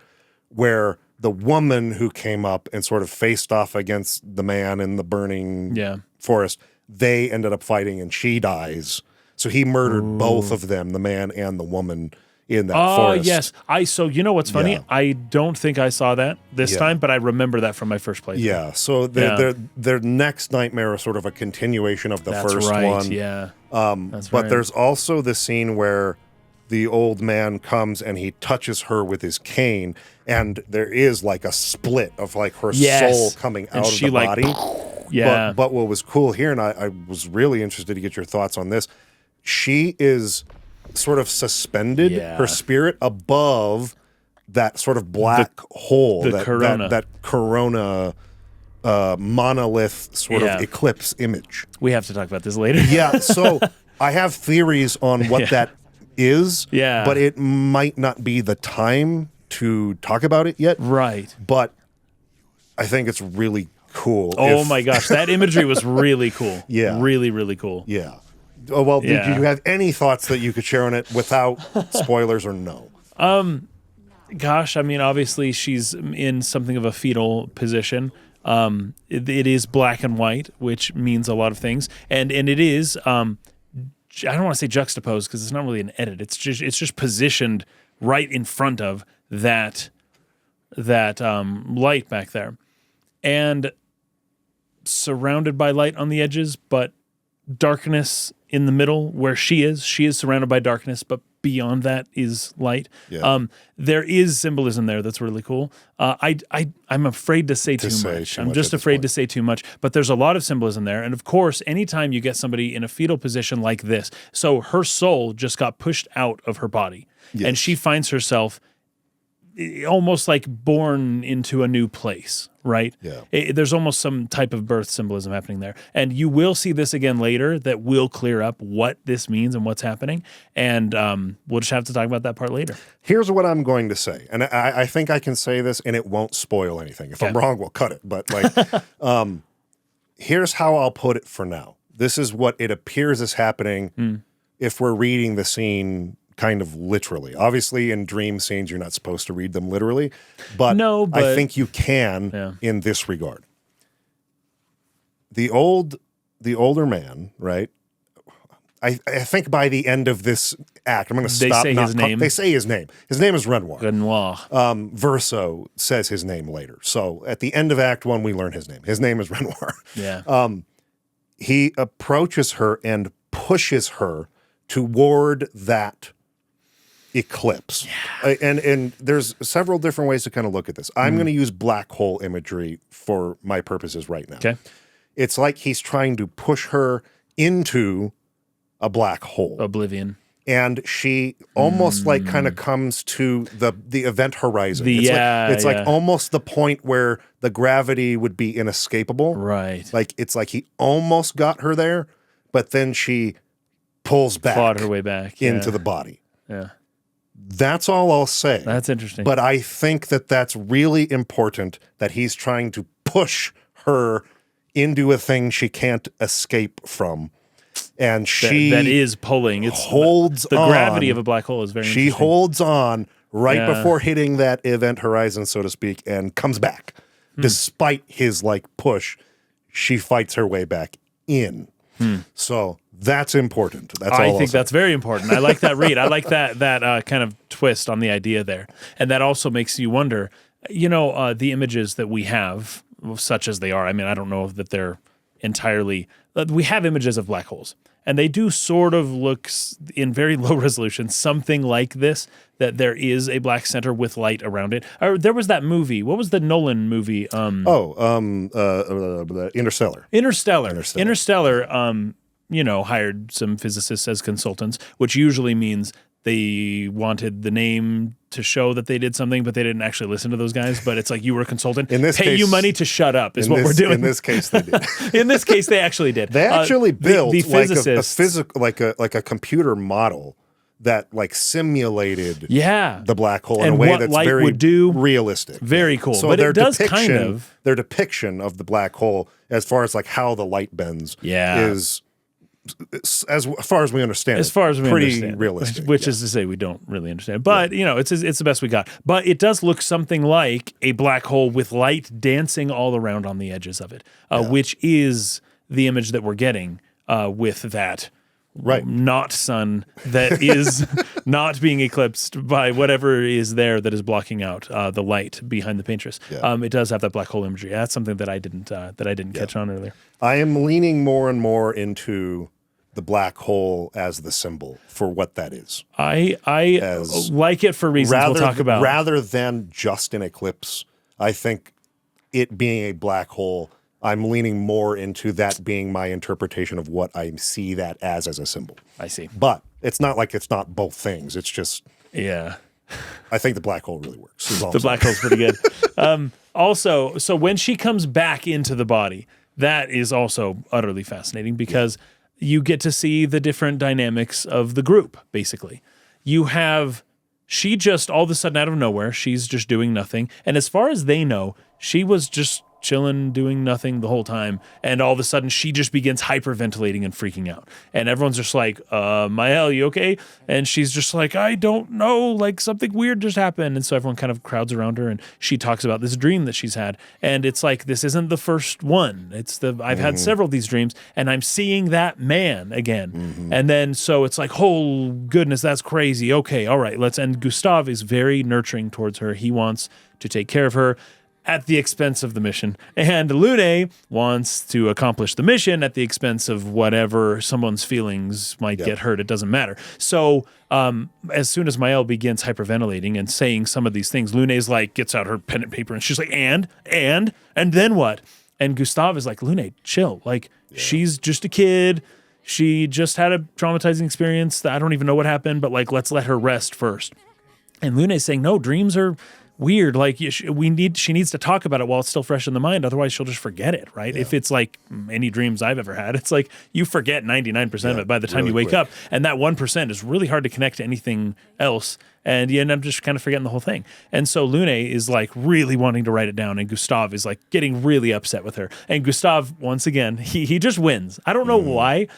where the woman who came up and sort of faced off against the man in the burning forest, they ended up fighting and she dies. So he murdered both of them, the man and the woman, in that forest. Oh, yes. So you know what's funny? Yeah. I don't think I saw that this time, but I remember that from my first playthrough. Yeah. So their next nightmare is sort of a continuation of the first one. Yeah. But there's also the scene where the old man comes and he touches her with his cane, and there is like a split of like her soul coming out of the body. Yeah. But what was cool here, and I was really interested to get your thoughts on this, she is sort of suspended, her spirit, above that sort of black hole, that corona monolith sort of eclipse image. We have to talk about this later. Yeah, so I have theories on what that is, but it might not be the time to talk about it yet. Right. But I think it's really cool. Oh my gosh, that imagery was really cool. Yeah. Really, really cool. Yeah. Oh, well, did you have any thoughts that you could share on it without spoilers or no? Gosh, I mean, obviously she's in something of a fetal position. It is black and white, which means a lot of things. And it is... I don't want to say juxtaposed because it's not really an edit. It's just positioned right in front of that light back there, and surrounded by light on the edges, but darkness in the middle where she is. She is surrounded by darkness, but beyond that is light. Yeah. There is symbolism there that's really cool. I'm afraid to say too much. I'm just afraid to say too much, but there's a lot of symbolism there. And of course, anytime you get somebody in a fetal position like this, so her soul just got pushed out of her body, and she finds herself almost like born into a new place, right? Yeah. There's almost some type of birth symbolism happening there. And you will see this again later that will clear up what this means and what's happening. And we'll just have to talk about that part later. Here's what I'm going to say. And I think I can say this and it won't spoil anything. If I'm wrong, we'll cut it. But like, here's how I'll put it for now. This is what it appears is happening if we're reading the scene kind of literally. Obviously, in dream scenes, you're not supposed to read them literally, but I think you can in this regard. The older man, right? I think by the end of this act, I'm going to stop. They say his name. They say his name. His name is Renoir. Renoir. Verso says his name later. So at the end of Act 1, we learn his name. His name is Renoir. Yeah. He approaches her and pushes her toward that eclipse. Yeah. And there's several different ways to kind of look at this. I'm going to use black hole imagery for my purposes right now. Okay. It's like he's trying to push her into a black hole. Oblivion. And she almost like kind of comes to the event horizon. It's like almost the point where the gravity would be inescapable. Right. Like it's like he almost got her there, but then she pulls back. Fought her way back. Into the body. Yeah. That's all I'll say. That's interesting. But I think that that's really important that he's trying to push her into a thing she can't escape from. And she that is pulling. It's holds the on. Gravity of a black hole is very interesting. She holds on right before hitting that event horizon, so to speak, and comes back. Despite his like push, she fights her way back in. So that's important. That's all I think that's very important. I like that read. I like that kind of twist on the idea there. And that also makes you wonder, the images that we have, such as they are, I mean, I don't know that they're entirely, we have images of black holes. And they do sort of look in very low resolution, something like this, that there is a black center with light around it. There was that movie. What was the Nolan movie? Interstellar. Interstellar, hired some physicists as consultants, which usually means they wanted the name to show that they did something, but they didn't actually listen to those guys. But it's like, you were a consultant. In this Pay case, you money to shut up is what we're doing. In this case, they did. In this case, they actually did. They actually built the like a physicists, like a computer model that like simulated yeah, the black hole in and a way what that's light very would do, realistic. Very cool. So but their it does depiction, kind of their depiction of the black hole, as far as like how the light bends, is as far as we understand, pretty realistic. Which is to say, we don't really understand. But you know, it's the best we got. But it does look something like a black hole with light dancing all around on the edges of it, which is the image that we're getting with that. Right. Not sun that is not being eclipsed by whatever is there that is blocking out the light behind the paintress. Yeah. It does have that black hole imagery. That's something that I didn't catch on earlier. I am leaning more and more into the black hole as the symbol for what that is. I like it for reasons we'll talk about. Rather than just an eclipse, I think it being a black hole, I'm leaning more into that being my interpretation of what I see that as a symbol. I see. But it's not like it's not both things. It's just... Yeah. I think the black hole really works. The black hole's pretty good. Also, so when she comes back into the body, that is also utterly fascinating because you get to see the different dynamics of the group, basically. She just all of a sudden out of nowhere, she's just doing nothing. And as far as they know, she was just chilling, doing nothing the whole time. And all of a sudden she just begins hyperventilating and freaking out. And everyone's just like, Mael, you okay? And she's just like, I don't know, like something weird just happened. And so everyone kind of crowds around her and she talks about this dream that she's had. And it's like, this isn't the first one. I've had several of these dreams and I'm seeing that man again. And then, so it's like, oh goodness, that's crazy. Okay. All right. And Gustav is very nurturing towards her. He wants to take care of her at the expense of the mission. And Lune wants to accomplish the mission at the expense of whatever someone's feelings might get hurt. It doesn't matter. So as soon as Mael begins hyperventilating and saying some of these things, Lune's like, gets out her pen and paper and she's like, and then what? And Gustav is like, Lune, chill. Like, she's just a kid. She just had a traumatizing experience that I don't even know what happened, but like, let's let her rest first. And Lune's saying, no, dreams are weird. Like she needs to talk about it while it's still fresh in the mind. Otherwise she'll just forget it. Right. Yeah. If it's like any dreams I've ever had, it's like you forget 99% of it by the time you wake up. And that 1% is really hard to connect to anything else. And you end up just kind of forgetting the whole thing. And so Lune is like really wanting to write it down. And Gustav is like getting really upset with her. And Gustav, once again, he just wins. I don't know why.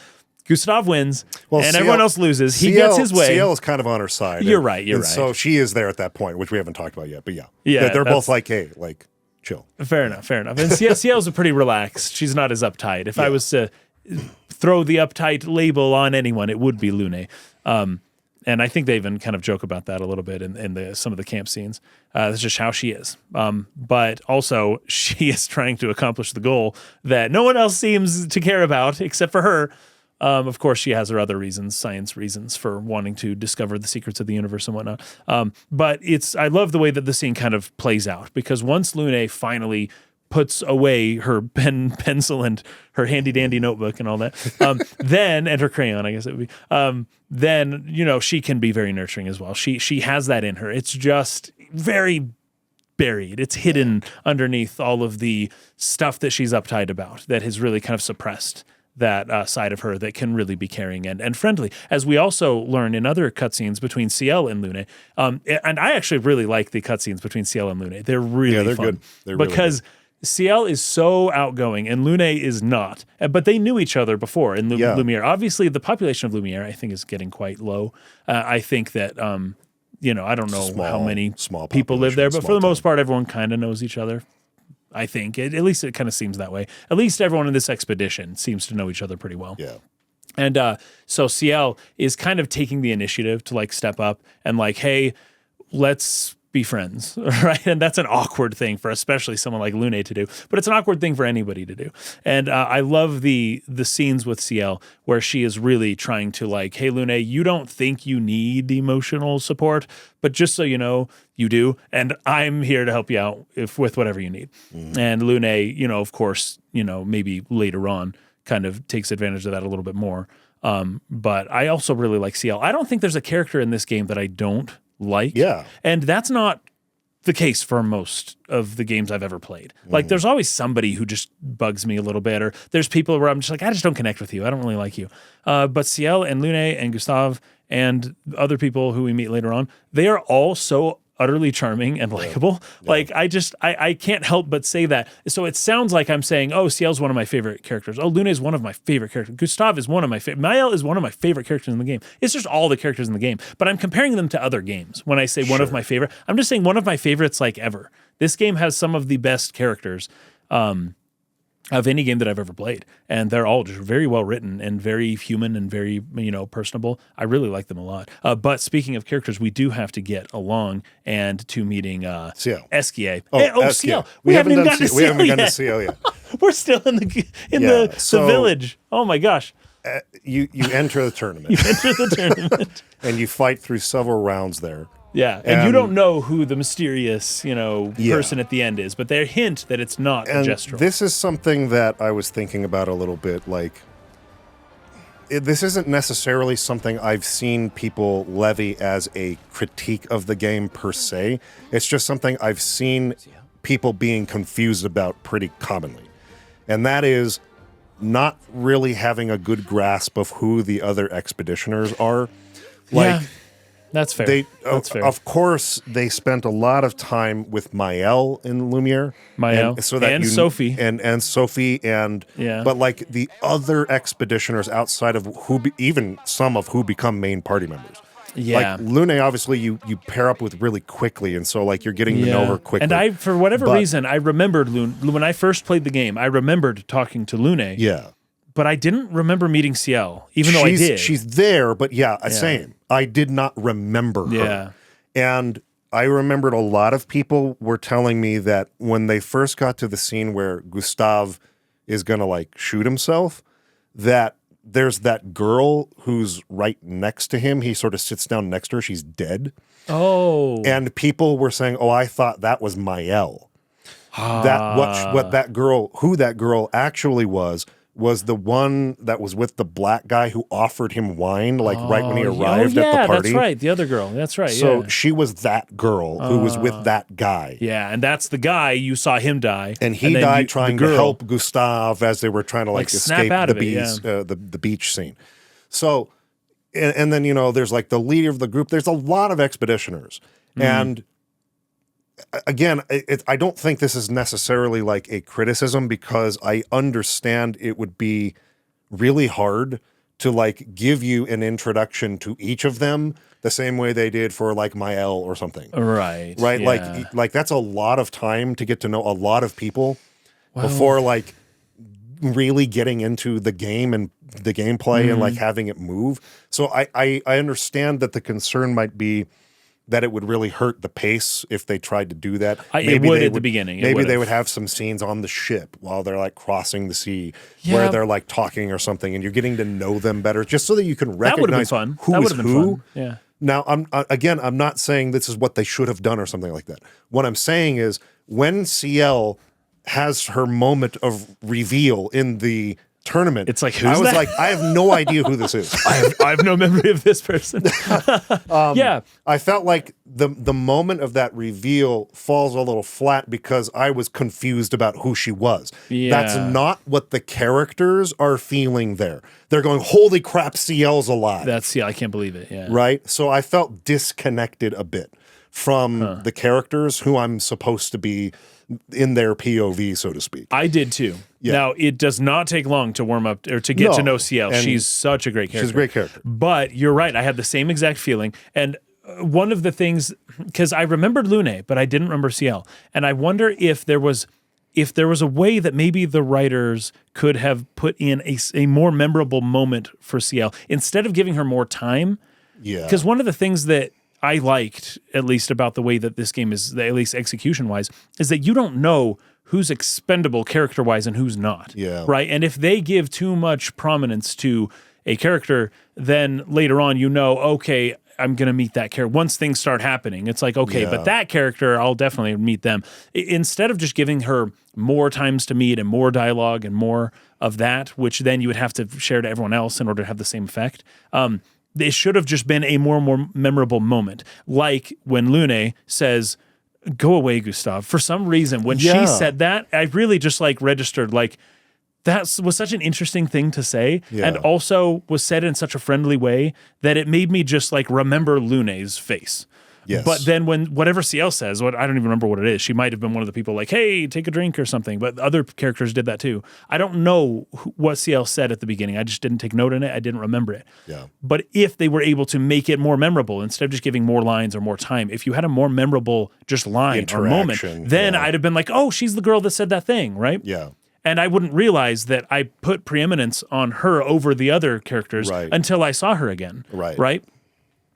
Gustav wins, and everyone else loses. He gets his way. CL is kind of on her side. You're right. So she is there at that point, which we haven't talked about yet. But they're both like, hey, like, chill. Fair enough. And CL's pretty relaxed. She's not as uptight. If I was to throw the uptight label on anyone, it would be Lune. And I think they even kind of joke about that a little bit in some of the camp scenes. That's just how she is. But also, she is trying to accomplish the goal that no one else seems to care about except for her. Of course, she has her other reasons, science reasons for wanting to discover the secrets of the universe and whatnot. But I love the way that the scene kind of plays out because once Lune finally puts away her pencil and her handy dandy notebook and all that, and her crayon, I guess it would be, then, she can be very nurturing as well. She has that in her. It's just very buried. It's hidden underneath all of the stuff that she's uptight about that has really kind of suppressed that side of her that can really be caring and friendly, as we also learn in other cutscenes between CL and Lune. And I actually really like the cutscenes between CL and Lune. They're really fun. Good. They're because really good. CL is so outgoing and Lune is not. But they knew each other before in Lumiere. Obviously, the population of Lumiere, I think, is getting quite low. I think that, I don't know how many people live there, but for the most part, everyone kind of knows each other. I think at least it kind of seems that way. At least everyone in this expedition seems to know each other pretty well. Yeah. And so CL is kind of taking the initiative to like step up and like, hey, let's be friends, right? And that's an awkward thing for especially someone like Lune to do, but it's an awkward thing for anybody to do. And I love the scenes with CL where she is really trying to like, hey, Lune, you don't think you need emotional support, but just so you know, you do, and I'm here to help you out with whatever you need. And Lune, of course, maybe later on kind of takes advantage of that a little bit more. But I also really like CL. I don't think there's a character in this game that I don't like. Yeah. And that's not the case for most of the games I've ever played. Like there's always somebody who just bugs me a little bit, or there's people where I'm just like, I just don't connect with you. I don't really like you. But CL and Lune and Gustav and other people who we meet later on, they are all so utterly charming and likable. Yeah. Like I can't help but say that. So it sounds like I'm saying, oh, CL's one of my favorite characters. Oh, Lune is one of my favorite characters. Gustav is one of my favorite. Mael is one of my favorite characters in the game. It's just all the characters in the game. But I'm comparing them to other games. When I say one of my favorite, I'm just saying one of my favorites like ever. This game has some of the best characters of any game that I've ever played. And they're all just very well written and very human and very, personable. I really like them a lot. But speaking of characters, we do have to get along and to meeting Eskia. CL. We haven't even gotten to CL We haven't yet. gotten to CL yet. We're still in the village. Oh my gosh. you enter the tournament. You enter the tournament. And you fight through several rounds there. Yeah, and you don't know who the mysterious, person at the end is, but they hint that it's not a Gestrel. This is something that I was thinking about a little bit. Like, this isn't necessarily something I've seen people levy as a critique of the game per se. It's just something I've seen people being confused about pretty commonly. And that is not really having a good grasp of who the other expeditioners are. Like, yeah. That's fair. That's fair. Of course, they spent a lot of time with Maël in Lumiere. Maël. And Sophie. And Sophie. But like the other expeditioners outside of even some of who become main party members. Yeah. Like Lune, obviously, you pair up with really quickly. And so like you're getting to know her quickly. And for whatever reason, I remembered Lune. When I first played the game, I remembered talking to Lune. Yeah. But I didn't remember meeting Ciel, even though I did. She's there, but same. I did not remember her. Yeah. And I remembered a lot of people were telling me that when they first got to the scene where Gustav is going to like shoot himself, that there's that girl who's right next to him. He sort of sits down next to her. She's dead. Oh. And people were saying, oh, I thought that was Maël. Who that girl actually was the one that was with the black guy who offered him wine, like right when he arrived at the party. That's right. The other girl. That's right. So she was that girl who was with that guy. Yeah, and that's the guy you saw him die. And he died trying to help Gustav as they were trying to like escape the beach scene. So, and then, there's like the leader of the group. There's a lot of expeditioners. And again, I don't think this is necessarily like a criticism because I understand it would be really hard to like give you an introduction to each of them the same way they did for like Maël or something. Right. Yeah. Like that's a lot of time to get to know a lot of people before like really getting into the game and the gameplay and like having it move. So I understand that the concern might be that it would really hurt the pace if they tried to do that. It would at the beginning. Maybe they would have some scenes on the ship while they're like crossing the sea where they're like talking or something and you're getting to know them better just so that you can recognize who is who. Yeah. Now, I'm not saying this is what they should have done or something like that. What I'm saying is when Ciel has her moment of reveal in the tournament, it's like, I was like, I have no idea who this is. I have no memory of this person. I felt like the moment of that reveal falls a little flat because I was confused about who she was. Yeah. That's not what the characters are feeling there. They're going, holy crap, Ciel's alive. I can't believe it. Yeah. Right? So I felt disconnected a bit from the characters who I'm supposed to be in their POV, so to speak. I did too. Yeah. Now, it does not take long to warm up or to get to know Ciel. She's such a great character. She's a great character. But you're right. I had the same exact feeling. And one of the things, because I remembered Lune, but I didn't remember Ciel. And I wonder if there was a way that maybe the writers could have put in a more memorable moment for Ciel instead of giving her more time. Yeah. Because one of the things that I liked, at least about the way that this game is, at least execution-wise, is that you don't know who's expendable character-wise and who's not. Yeah. Right? And if they give too much prominence to a character, then later on okay, I'm going to meet that character. Once things start happening, it's like, okay, but that character, I'll definitely meet them. Instead of just giving her more times to meet and more dialogue and more of that, which then you would have to share to everyone else in order to have the same effect, it should have just been a more memorable moment. Like when Lune says, "Go away, Gustav." For some reason, when she said that, I really just like registered like that was such an interesting thing to say, and also was said in such a friendly way that it made me just like remember Lune's face. Yes. But then when whatever Ciel says, I don't even remember what it is. She might have been one of the people like, "Hey, take a drink" or something. But other characters did that too. I don't know what Ciel said at the beginning. I just didn't take note in it. I didn't remember it. Yeah. But if they were able to make it more memorable, instead of just giving more lines or more time, if you had a more memorable just line or moment, then I'd have been like, "Oh, she's the girl that said that thing," right? Yeah. And I wouldn't realize that I put preeminence on her over the other characters until I saw her again. Right. Right?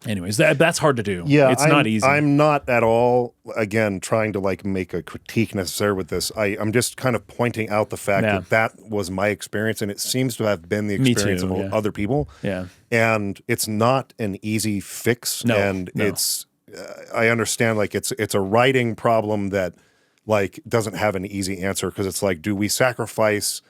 Anyways, that's hard to do. Yeah, it's not easy. I'm not at all, again, trying to like make a critique necessary with this. I'm just kind of pointing out the fact that that was my experience, and it seems to have been the experience of other people. Yeah. And it's not an easy fix. It's, I understand, like, it's a writing problem that, like, doesn't have an easy answer, because it's like, do we sacrifice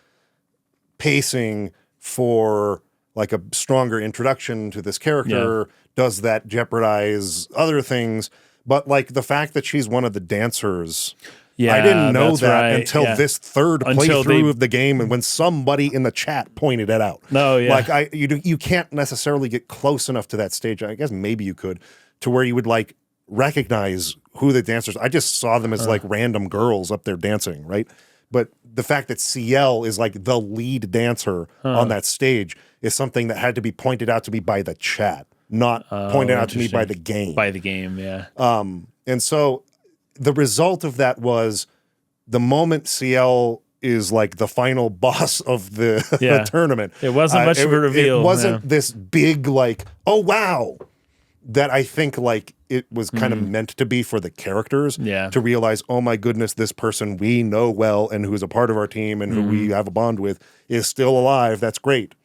pacing for like a stronger introduction to this character? Does that jeopardize other things? But like the fact that she's one of the dancers, I didn't know that until this third playthrough of the game, and when somebody in the chat pointed it out. Like you can't necessarily get close enough to that stage. I guess maybe you could, to where you would like recognize who the dancers. I just saw them as like random girls up there dancing, right? But the fact that CL is like the lead dancer on that stage is something that had to be pointed out to me by the chat, not pointed out to me by the game. By the game, yeah. And so the result of that was the moment CL is like the final boss of the tournament. It wasn't much of a reveal. It wasn't this big like, oh wow, that I think like it was kind of meant to be for the characters to realize, oh my goodness, this person we know well and who's a part of our team and who we have a bond with is still alive. That's great.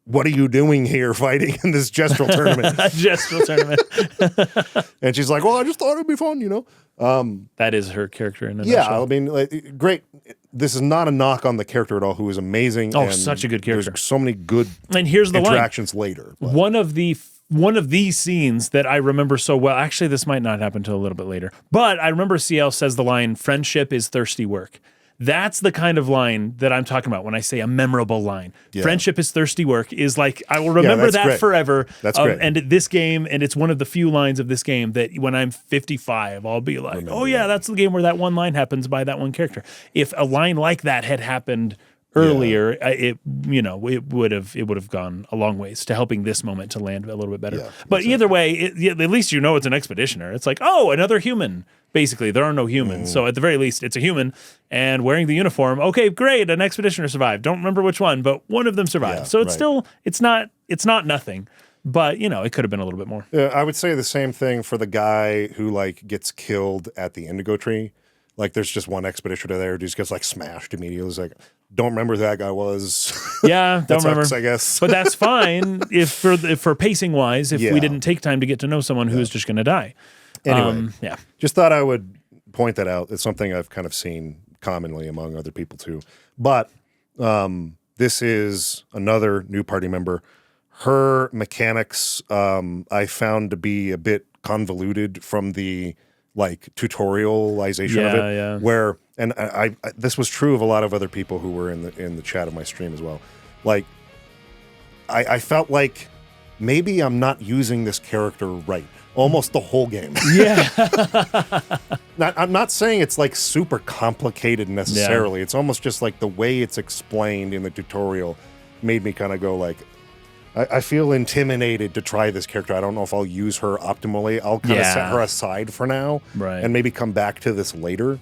What are you doing here fighting in this gestural tournament? Gestural tournament. And she's like, well, I just thought it'd be fun, you know? That is her character in a yeah, nutshell. I mean, like, great. This is not a knock on the character at all, who is amazing. Oh, and such a good character. There's so many good and here's the interactions later. But. One of these scenes that I remember so well, actually this might not happen until a little bit later, but I remember CL says the line, friendship is thirsty work. That's the kind of line that I'm talking about when I say a memorable line. Yeah. Friendship is thirsty work is like, I will remember that forever. That's great. And this game, and it's one of the few lines of this game that when I'm 55, I'll be like, oh yeah, that's the game where that one line happens by that one character. If a line like that had happened earlier, it would have gone a long ways to helping this moment to land a little bit better. But either way, at least you know it's an expeditioner. It's like, oh, another human. Basically, there are no humans. So at the very least, it's a human and wearing the uniform. Okay, great, an expeditioner survived. Don't remember which one, but one of them survived. Yeah, so it's still it's not nothing. But, you know, it could have been a little bit more. I would say the same thing for the guy who like gets killed at the indigo tree. Like there's just one expeditioner there who just gets like smashed immediately. It's like, don't remember who that guy was. Yeah, don't remember. Sucks, I guess. But that's fine if for pacing wise, if we didn't take time to get to know someone who is just going to die. Anyway, just thought I would point that out. It's something I've kind of seen commonly among other people too. But this is another new party member. Her mechanics I found to be a bit convoluted from the like tutorialization of it. Yeah. Where and I this was true of a lot of other people who were in the chat of my stream as well. Like I felt like maybe I'm not using this character right. Almost the whole game. Yeah. I'm not saying it's like super complicated necessarily. Yeah. It's almost just like the way it's explained in the tutorial made me kind of go like, I feel intimidated to try this character. I don't know if I'll use her optimally. I'll kind of set her aside for now and maybe come back to this later.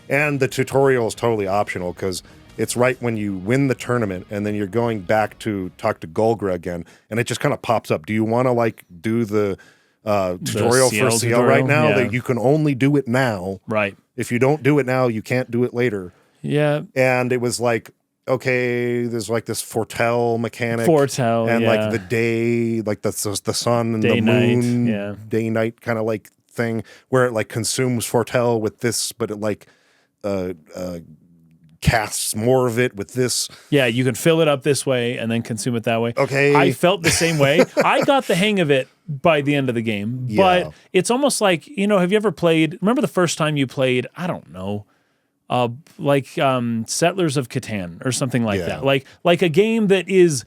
And the tutorial is totally optional because it's right when you win the tournament and then you're going back to talk to Golgra again and it just kind of pops up. Do you want to like do the tutorial for CL right now? Yeah. That you can only do it now. Right. If you don't do it now, you can't do it later. Yeah. And it was like, okay, there's like this foretell mechanic. And like the day, like the sun and the moon, day night kind of like thing where it like consumes foretell with this, but it like casts more of it with this. Yeah, you can fill it up this way and then consume it that way. Okay. I felt the same way. I got the hang of it by the end of the game, but it's almost like, you know, have you ever played, remember the first time you played, I don't know, Settlers of Catan or something like that. Like a game that is,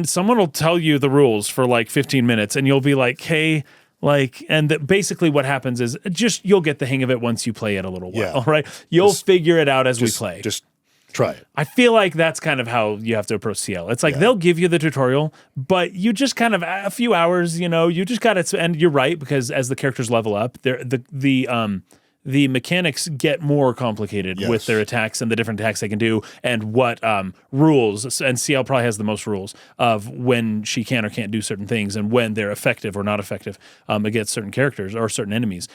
someone will tell you the rules for like 15 minutes and you'll be like, hey, and basically what happens is just you'll get the hang of it once you play it a little while, right? You'll figure it out as we play. Just try it. I feel like that's kind of how you have to approach CL. It's like they'll give you the tutorial, but you just kind of a few hours, you know, you just got to. And you're right because as the characters level up, the mechanics get more complicated with Yes. their attacks and the different attacks they can do and what rules. And CL probably has the most rules of when she can or can't do certain things and when they're effective or not effective against certain characters or certain enemies.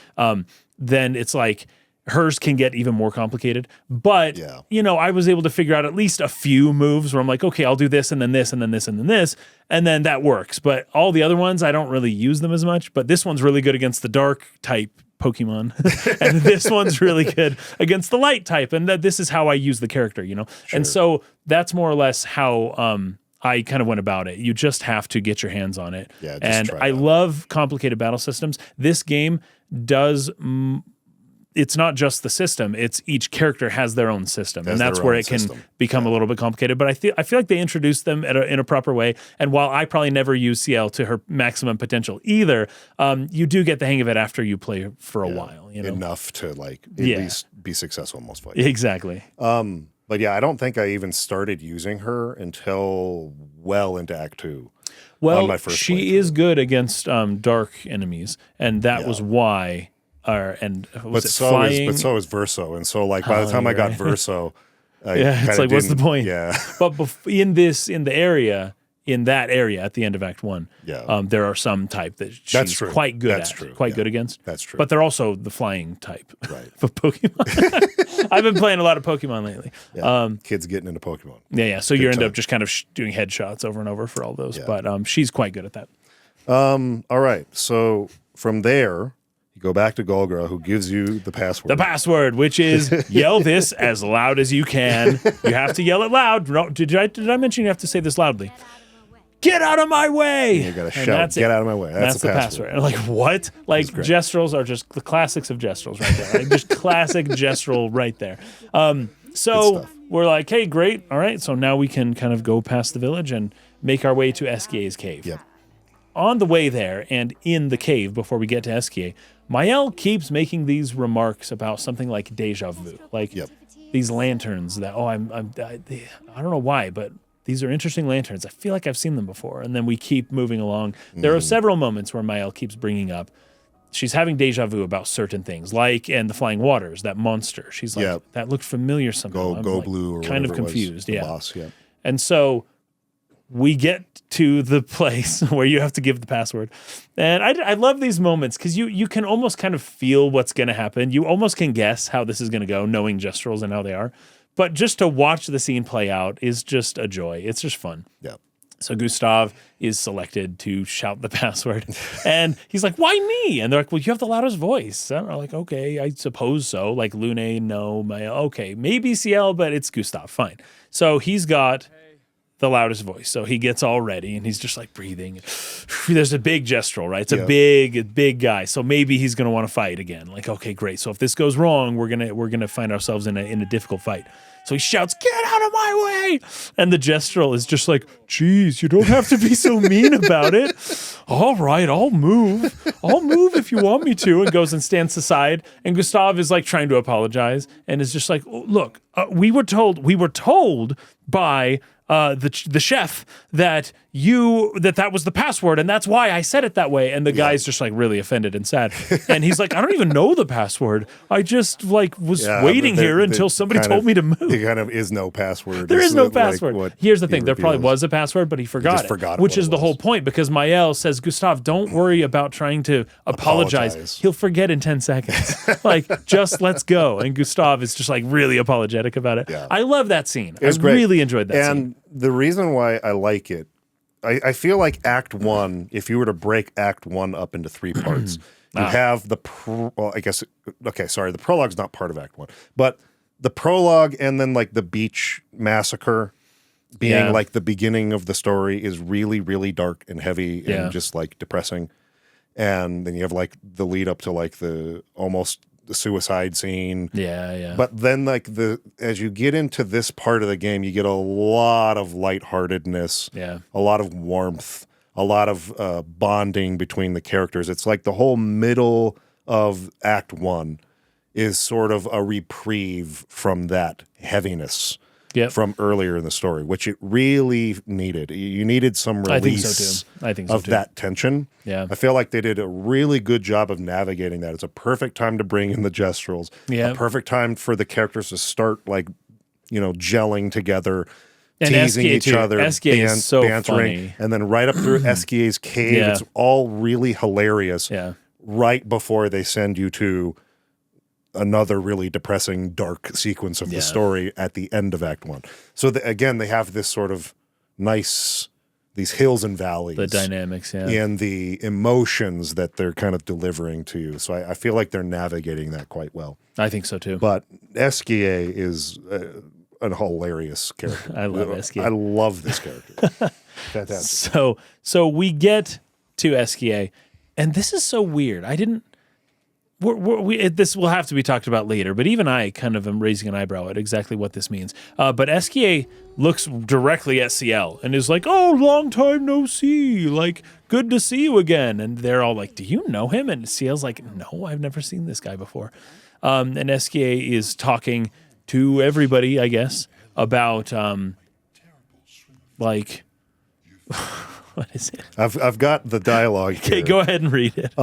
Then it's like hers can get even more complicated. But, I was able to figure out at least a few moves where I'm like, okay, I'll do this and then this and then this and then this. And then that works. But all the other ones, I don't really use them as much. But this one's really good against the dark type Pokemon. And this one's really good against the light type. And this is how I use the character, Sure. And so that's more or less how I kind of went about it. You just have to get your hands on it. Yeah, and I love complicated battle systems. This game does... it's not just the system, it's each character has their own system. And that's where it can become a little bit complicated. But I feel like they introduced them in a proper way. And while I probably never use CL to her maximum potential either, you do get the hang of it after you play for a while. Enough to at least be successful in most fights. Exactly. But yeah, I don't think I even started using her until well into Act 2. Well, my first she is good against dark enemies. And that was why... but so is Verso, and so by the time I got Verso, it's like what's the point? Yeah, but in that area at the end of Act 1, there are some type that she's quite good good against. That's true. But they're also the flying type of Pokemon. I've been playing a lot of Pokemon lately. Yeah, kids getting into Pokemon. Yeah. So you end up just kind of doing headshots over and over for all those. Yeah. But she's quite good at that. All right. So from there. You go back to Golgra, who gives you the password. The password, which is yell this as loud as you can. You have to yell it loud. No, did I mention you have to say this loudly? Get out of my way! You gotta shout, get out of my way. That's the password. And like, what? Like, gestural are just the classics of gesturals right there. Like, just classic gestural right there. So we're like, hey, great. All right, so now we can kind of go past the village and make our way to Esquia's cave. Yep. On the way there and in the cave before we get to Esquia, Mael keeps making these remarks about something like deja vu, like these lanterns that, I don't know why, but these are interesting lanterns. I feel like I've seen them before. And then we keep moving along. There are several moments where Mael keeps bringing up, she's having deja vu about certain things, like in the Flying Waters, that monster. She's like, that looked familiar somehow. Go Blue or kind of confused. The boss, And so we get to the place where you have to give the password. And I love these moments because you can almost kind of feel what's going to happen. You almost can guess how this is going to go, knowing gesturals and how they are. But just to watch the scene play out is just a joy. It's just fun. Yeah. So Gustav is selected to shout the password. And he's like, why me? And they're like, well, you have the loudest voice. And I'm like, okay, I suppose so. Like Lune, no, Maya. Okay, maybe CL, but it's Gustav. Fine. So he's got the loudest voice. So he gets all ready and he's just like breathing. There's a big gestural, right? It's a big guy. So maybe he's going to want to fight again. Like, okay, great. So if this goes wrong, we're going to find ourselves in a difficult fight. So he shouts, get out of my way. And the gestural is just like, geez, you don't have to be so mean about it. All right, I'll move. I'll move if you want me to. And goes and stands aside. And Gustav is like trying to apologize and is just like, look, we were told by the chef that that was the password, and that's why I said it that way. And the guy's just like really offended and sad. And he's like, I don't even know the password. I just like was waiting here until somebody told me to move. There kind of is no password. There is no password. Here's the thing: there probably was a password, but he forgot it, which is the whole point. Because Mael says, Gustav, don't worry about trying to apologize. He'll forget in 10 seconds. Like, just let's go. And Gustav is just like really apologetic about it. Yeah. I love that scene. I really enjoyed that scene. And the reason why I like it, I feel like Act 1, if you were to break Act 1 up into 3 parts, you have the prologue's not part of Act 1, but the prologue and then like the beach massacre being like the beginning of the story is really, really dark and heavy and just like depressing. And then you have like the lead up to like the suicide scene. But then like as you get into this part of the game, you get a lot of lightheartedness, a lot of warmth, a lot of bonding between the characters. It's like the whole middle of Act 1 is sort of a reprieve from that heaviness. from earlier in the story, which it really needed. You needed some release of that tension. Yeah. I feel like they did a really good job of navigating that. It's a perfect time to bring in the Gestrels. Yeah. A perfect time for the characters to start gelling together, and teasing each too. other, is so bantering, funny. and then right up through Eskier's cave. Yeah. It's all really hilarious. Yeah. Right before they send you to another really depressing, dark sequence of the story at the end of Act 1. So again, they have this sort of nice, these hills and valleys. The dynamics, and the emotions that they're kind of delivering to you. So I feel like they're navigating that quite well. I think so too. But Eskier is a hilarious character. I love Eskier. I love this character. Fantastic. So we get to Eskier, and this is so weird. I didn't. This will have to be talked about later, but even I kind of am raising an eyebrow at exactly what this means. But Eskier looks directly at CL and is like, "Oh, long time no see. Like, good to see you again." And they're all like, "Do you know him?" And CL's like, "No, I've never seen this guy before." And Eskier is talking to everybody, I guess, about like what is it? I've got the dialogue here. Okay, go ahead and read it.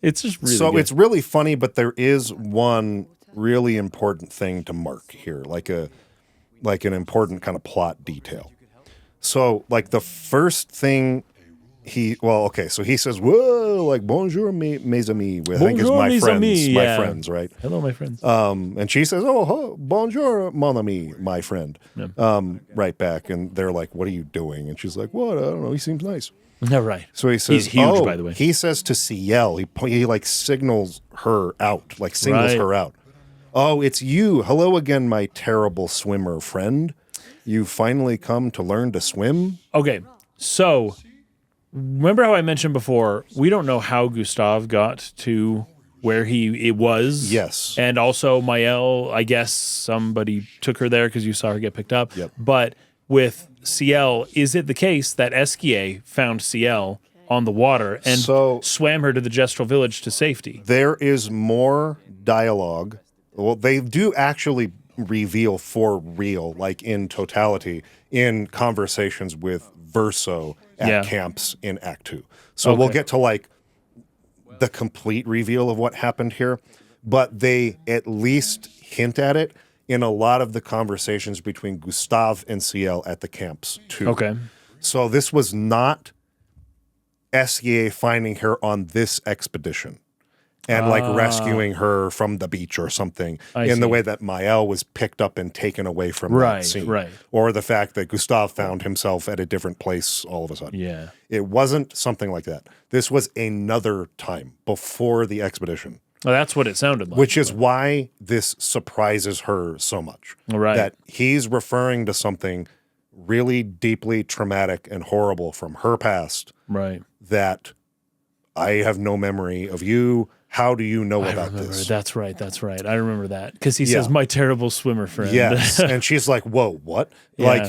It's just really good. It's really funny, but there is one really important thing to mark here, like an important kind of plot detail. So like the first thing so he says, "Whoa, like bonjour mes amis," which I think is my friends, right? Hello, my friends. And she says, "Oh, bonjour mon ami, my friend." Yeah. Right back, and they're like, "What are you doing?" And she's like, "What? I don't know. He seems nice." No, right. So he says, he's huge, by the way. He says to CL, he like signals her out, like singles her out. "Oh, it's you. Hello again, my terrible swimmer friend. You finally come to learn to swim?" Okay, so remember how I mentioned before, we don't know how Gustav got to where it was. Yes. And also Maëlle, I guess somebody took her there because you saw her get picked up. Yep. But with CL, is it the case that Eskier found CL on the water and swam her to the Gestrel village to safety? There is more dialogue. Well, they do actually reveal for real, like in totality, in conversations with Verso at camps in Act 2. So we'll get to like the complete reveal of what happened here, but they at least hint at it in a lot of the conversations between Gustav and CL at the camps too. Okay. So this was not Eskier finding her on this expedition and like rescuing her from the beach or something the way that Maëlle was picked up and taken away from that scene. Right. Or the fact that Gustav found himself at a different place all of a sudden. Yeah. It wasn't something like that. This was another time before the expedition. Well, that's what it sounded like. Which is why this surprises her so much. Right. That he's referring to something really deeply traumatic and horrible from her past. Right. That I have no memory of you. How do you know about this? That's right. I remember that. Because he says, "My terrible swimmer friend." Yes. And she's like, "Whoa, what?" Yeah. Like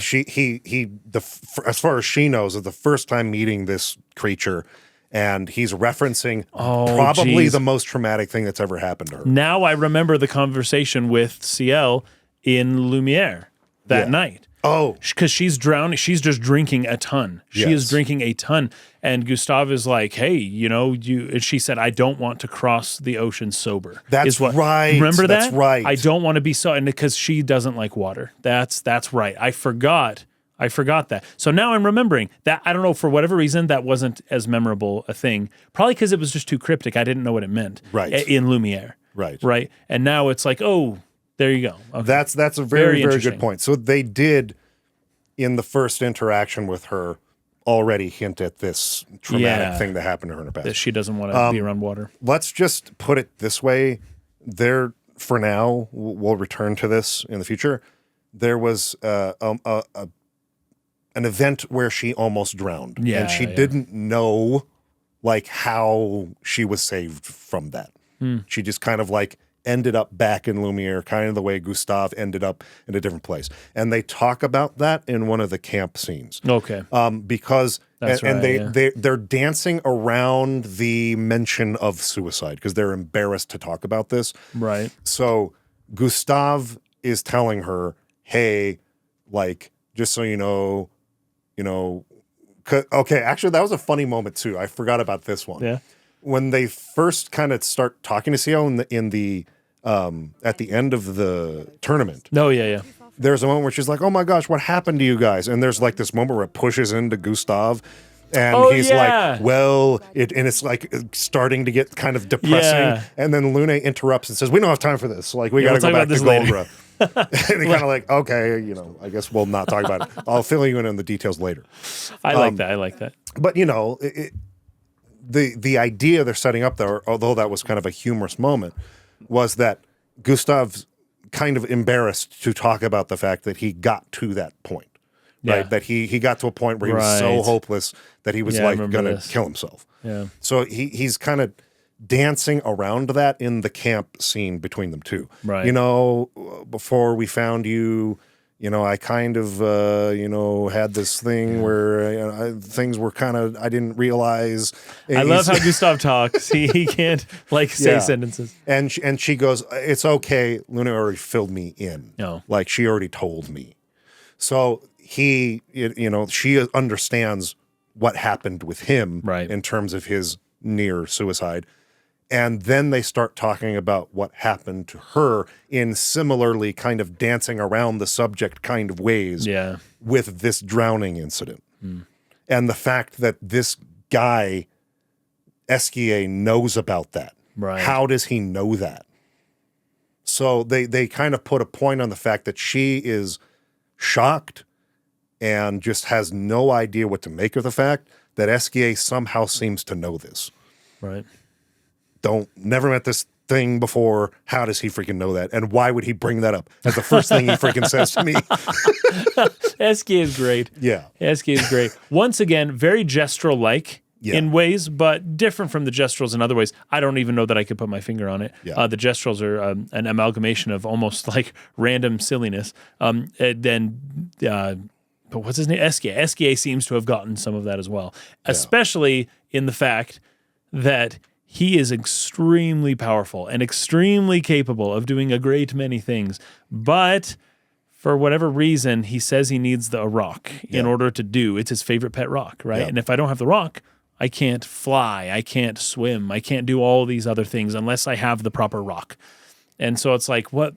as far as she knows, is the first time meeting this creature. And he's referencing probably the most traumatic thing that's ever happened to her. Now I remember the conversation with CL in Lumiere that night. Oh. Because she's drowning. She's just drinking a ton. She is drinking a ton. And Gustav is like, "Hey, and she said, I don't want to cross the ocean sober." That's right. Remember that? That's right. I don't want to be so, and because she doesn't like water. That's right. I forgot that. So now I'm remembering that. I don't know, for whatever reason, that wasn't as memorable a thing. Probably because it was just too cryptic. I didn't know what it meant. Right. In Lumiere. Right. And now it's like, oh, there you go. Okay. That's a very, very good point. So they did, in the first interaction with her, already hint at this traumatic thing that happened to her in her past. That she doesn't want to be around water. Let's just put it this way. For now, we'll return to this in the future. There was an event where she almost drowned. And she didn't know like how she was saved from that. She just kind of like ended up back in Lumiere, kind of the way Gustav ended up in a different place. And they talk about that in one of the camp scenes. Okay. Because they're dancing around the mention of suicide because they're embarrassed to talk about this. Right. So Gustav is telling her, "Hey, like, just so you know, okay, actually, that was a funny moment too. I forgot about this one. Yeah. When they first kind of start talking to Ciel in the at the end of the tournament. No, yeah. There's a moment where she's like, "Oh my gosh, what happened to you guys?" And there's like this moment where it pushes into Gustav, and he's like, "Well," and it's like starting to get kind of depressing. Yeah. And then Lune interrupts and says, "We don't have time for this. Like, we got to go back to Golgra." And he kind of like, "Okay, I guess we'll not talk about it. I'll fill you in on the details later." I like that. But the idea they're setting up there, although that was kind of a humorous moment, was that Gustav's kind of embarrassed to talk about the fact that he got to that point, right? Yeah. That he got to a point where he was so hopeless that he was going to kill himself. Yeah. So he's kind of dancing around that in the camp scene between them two. Right. Before we found you, I kind of, had this thing where things were kind of, I didn't realize. I love how Gustav talks. He can't say sentences. And she goes, "It's okay. Luna already filled me in. No. Like, she already told me." So she understands what happened with him in terms of his near suicide. And then they start talking about what happened to her in similarly kind of dancing around the subject kind of ways with this drowning incident. And the fact that this guy, Esquier, knows about that. Right. How does he know that? So they kind of put a point on the fact that she is shocked and just has no idea what to make of the fact that Esquier somehow seems to know this. Right. Never met this thing before. How does he freaking know that? And why would he bring that up as the first thing he freaking says to me? Esquier is great. Yeah. Esquier is great. Once again, very gestural-like in ways, but different from the gesturals in other ways. I don't even know that I could put my finger on it. Yeah. The gesturals are an amalgamation of almost like random silliness. But what's his name? Esquier. Esquier seems to have gotten some of that as well, especially in the fact that he is extremely powerful and extremely capable of doing a great many things. But for whatever reason, he says he needs a rock in order to do. It's his favorite pet rock, right? Yeah. And if I don't have the rock, I can't fly, I can't swim, I can't do all these other things unless I have the proper rock. And so it's like, what?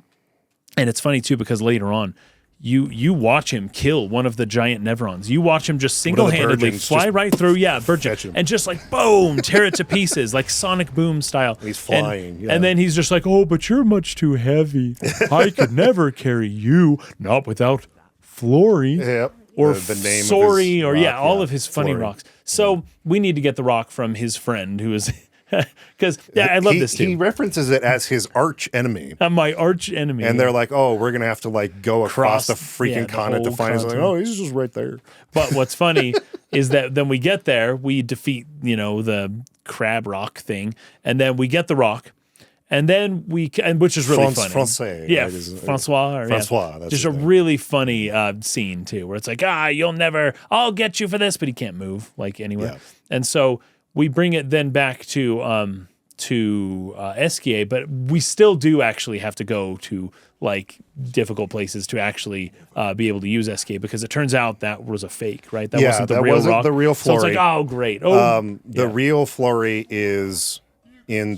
And it's funny too, because later on, you watch him kill one of the giant Nevrons. You watch him just single-handedly fly right through, Birgit, and just like, boom, tear it to pieces, like Sonic Boom style. He's flying. And then he's just like, "Oh, but you're much too heavy. I could never carry you, not without Flory." Yep. Or the name Sorry, of or his rock, all of his funny Flory. rocks. So we need to get the rock from his friend who is... Because, I love this too. He references it as his arch enemy. My arch enemy. And they're like, "Oh, we're going to have to like go across the freaking the continent to whole find him." Like, continent. "Oh, he's just right there." But what's funny is that then we get there, we defeat, the crab rock thing, and then we get the rock, and then which is really funny. Francais. Yeah, right? Francois. Francois. That's just a his name. really funny scene too, where it's like, I'll get you for this, but he can't move like anywhere. Yeah. And so we bring it then back to Esquier, but we still do actually have to go to like difficult places to actually be able to use Esquier, because it turns out that was a fake, right? That wasn't the real rock. The real Flory. So it's like, oh, great. The real Flory is in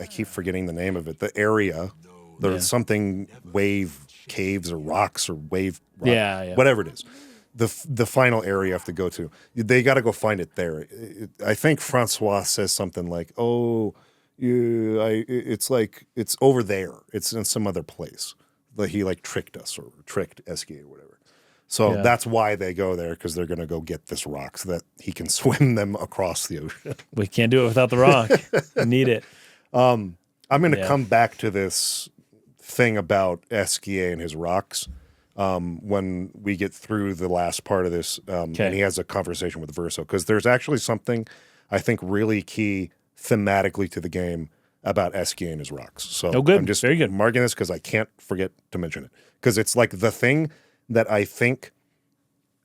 I keep forgetting the name of it, the area. There's something wave caves or rocks or wave rock, whatever it is. The final area you have to go to. They got to go find it there. I think Francois says something like, "Oh, it's like it's over there. It's in some other place." Like he like tricked us or tricked Esquier or whatever. So that's why they go there, because they're going to go get this rock so that he can swim them across the ocean. We can't do it without the rock. We need it. I'm going to come back to this thing about Esquier and his rocks when we get through the last part of this, and he has a conversation with Verso, because there's actually something I think really key thematically to the game about Esquier and his rocks. So I'm just very good. marking this because I can't forget to mention it, because it's like the thing that I think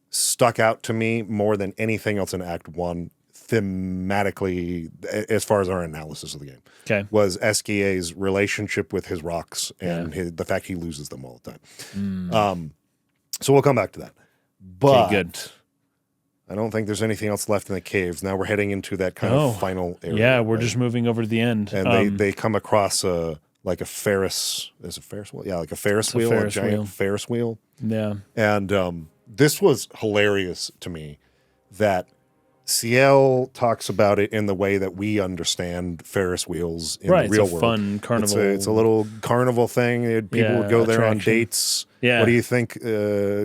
stuck out to me more than anything else in Act 1 thematically, as far as our analysis of the game, was Esquier's relationship with his rocks and the fact he loses them all the time. So we'll come back to that. But good. I don't think there's anything else left in the caves. Now we're heading into that kind of final area. Yeah, we're right? just moving over to the end. And they come across like a Ferris. Is it Ferris wheel? Yeah, like a Ferris wheel, a giant Ferris wheel. Yeah. And this was hilarious to me that Ciel talks about it in the way that we understand Ferris wheels in the real world. Fun carnival. It's a little carnival thing. People would go there on dates. Yeah. What do you think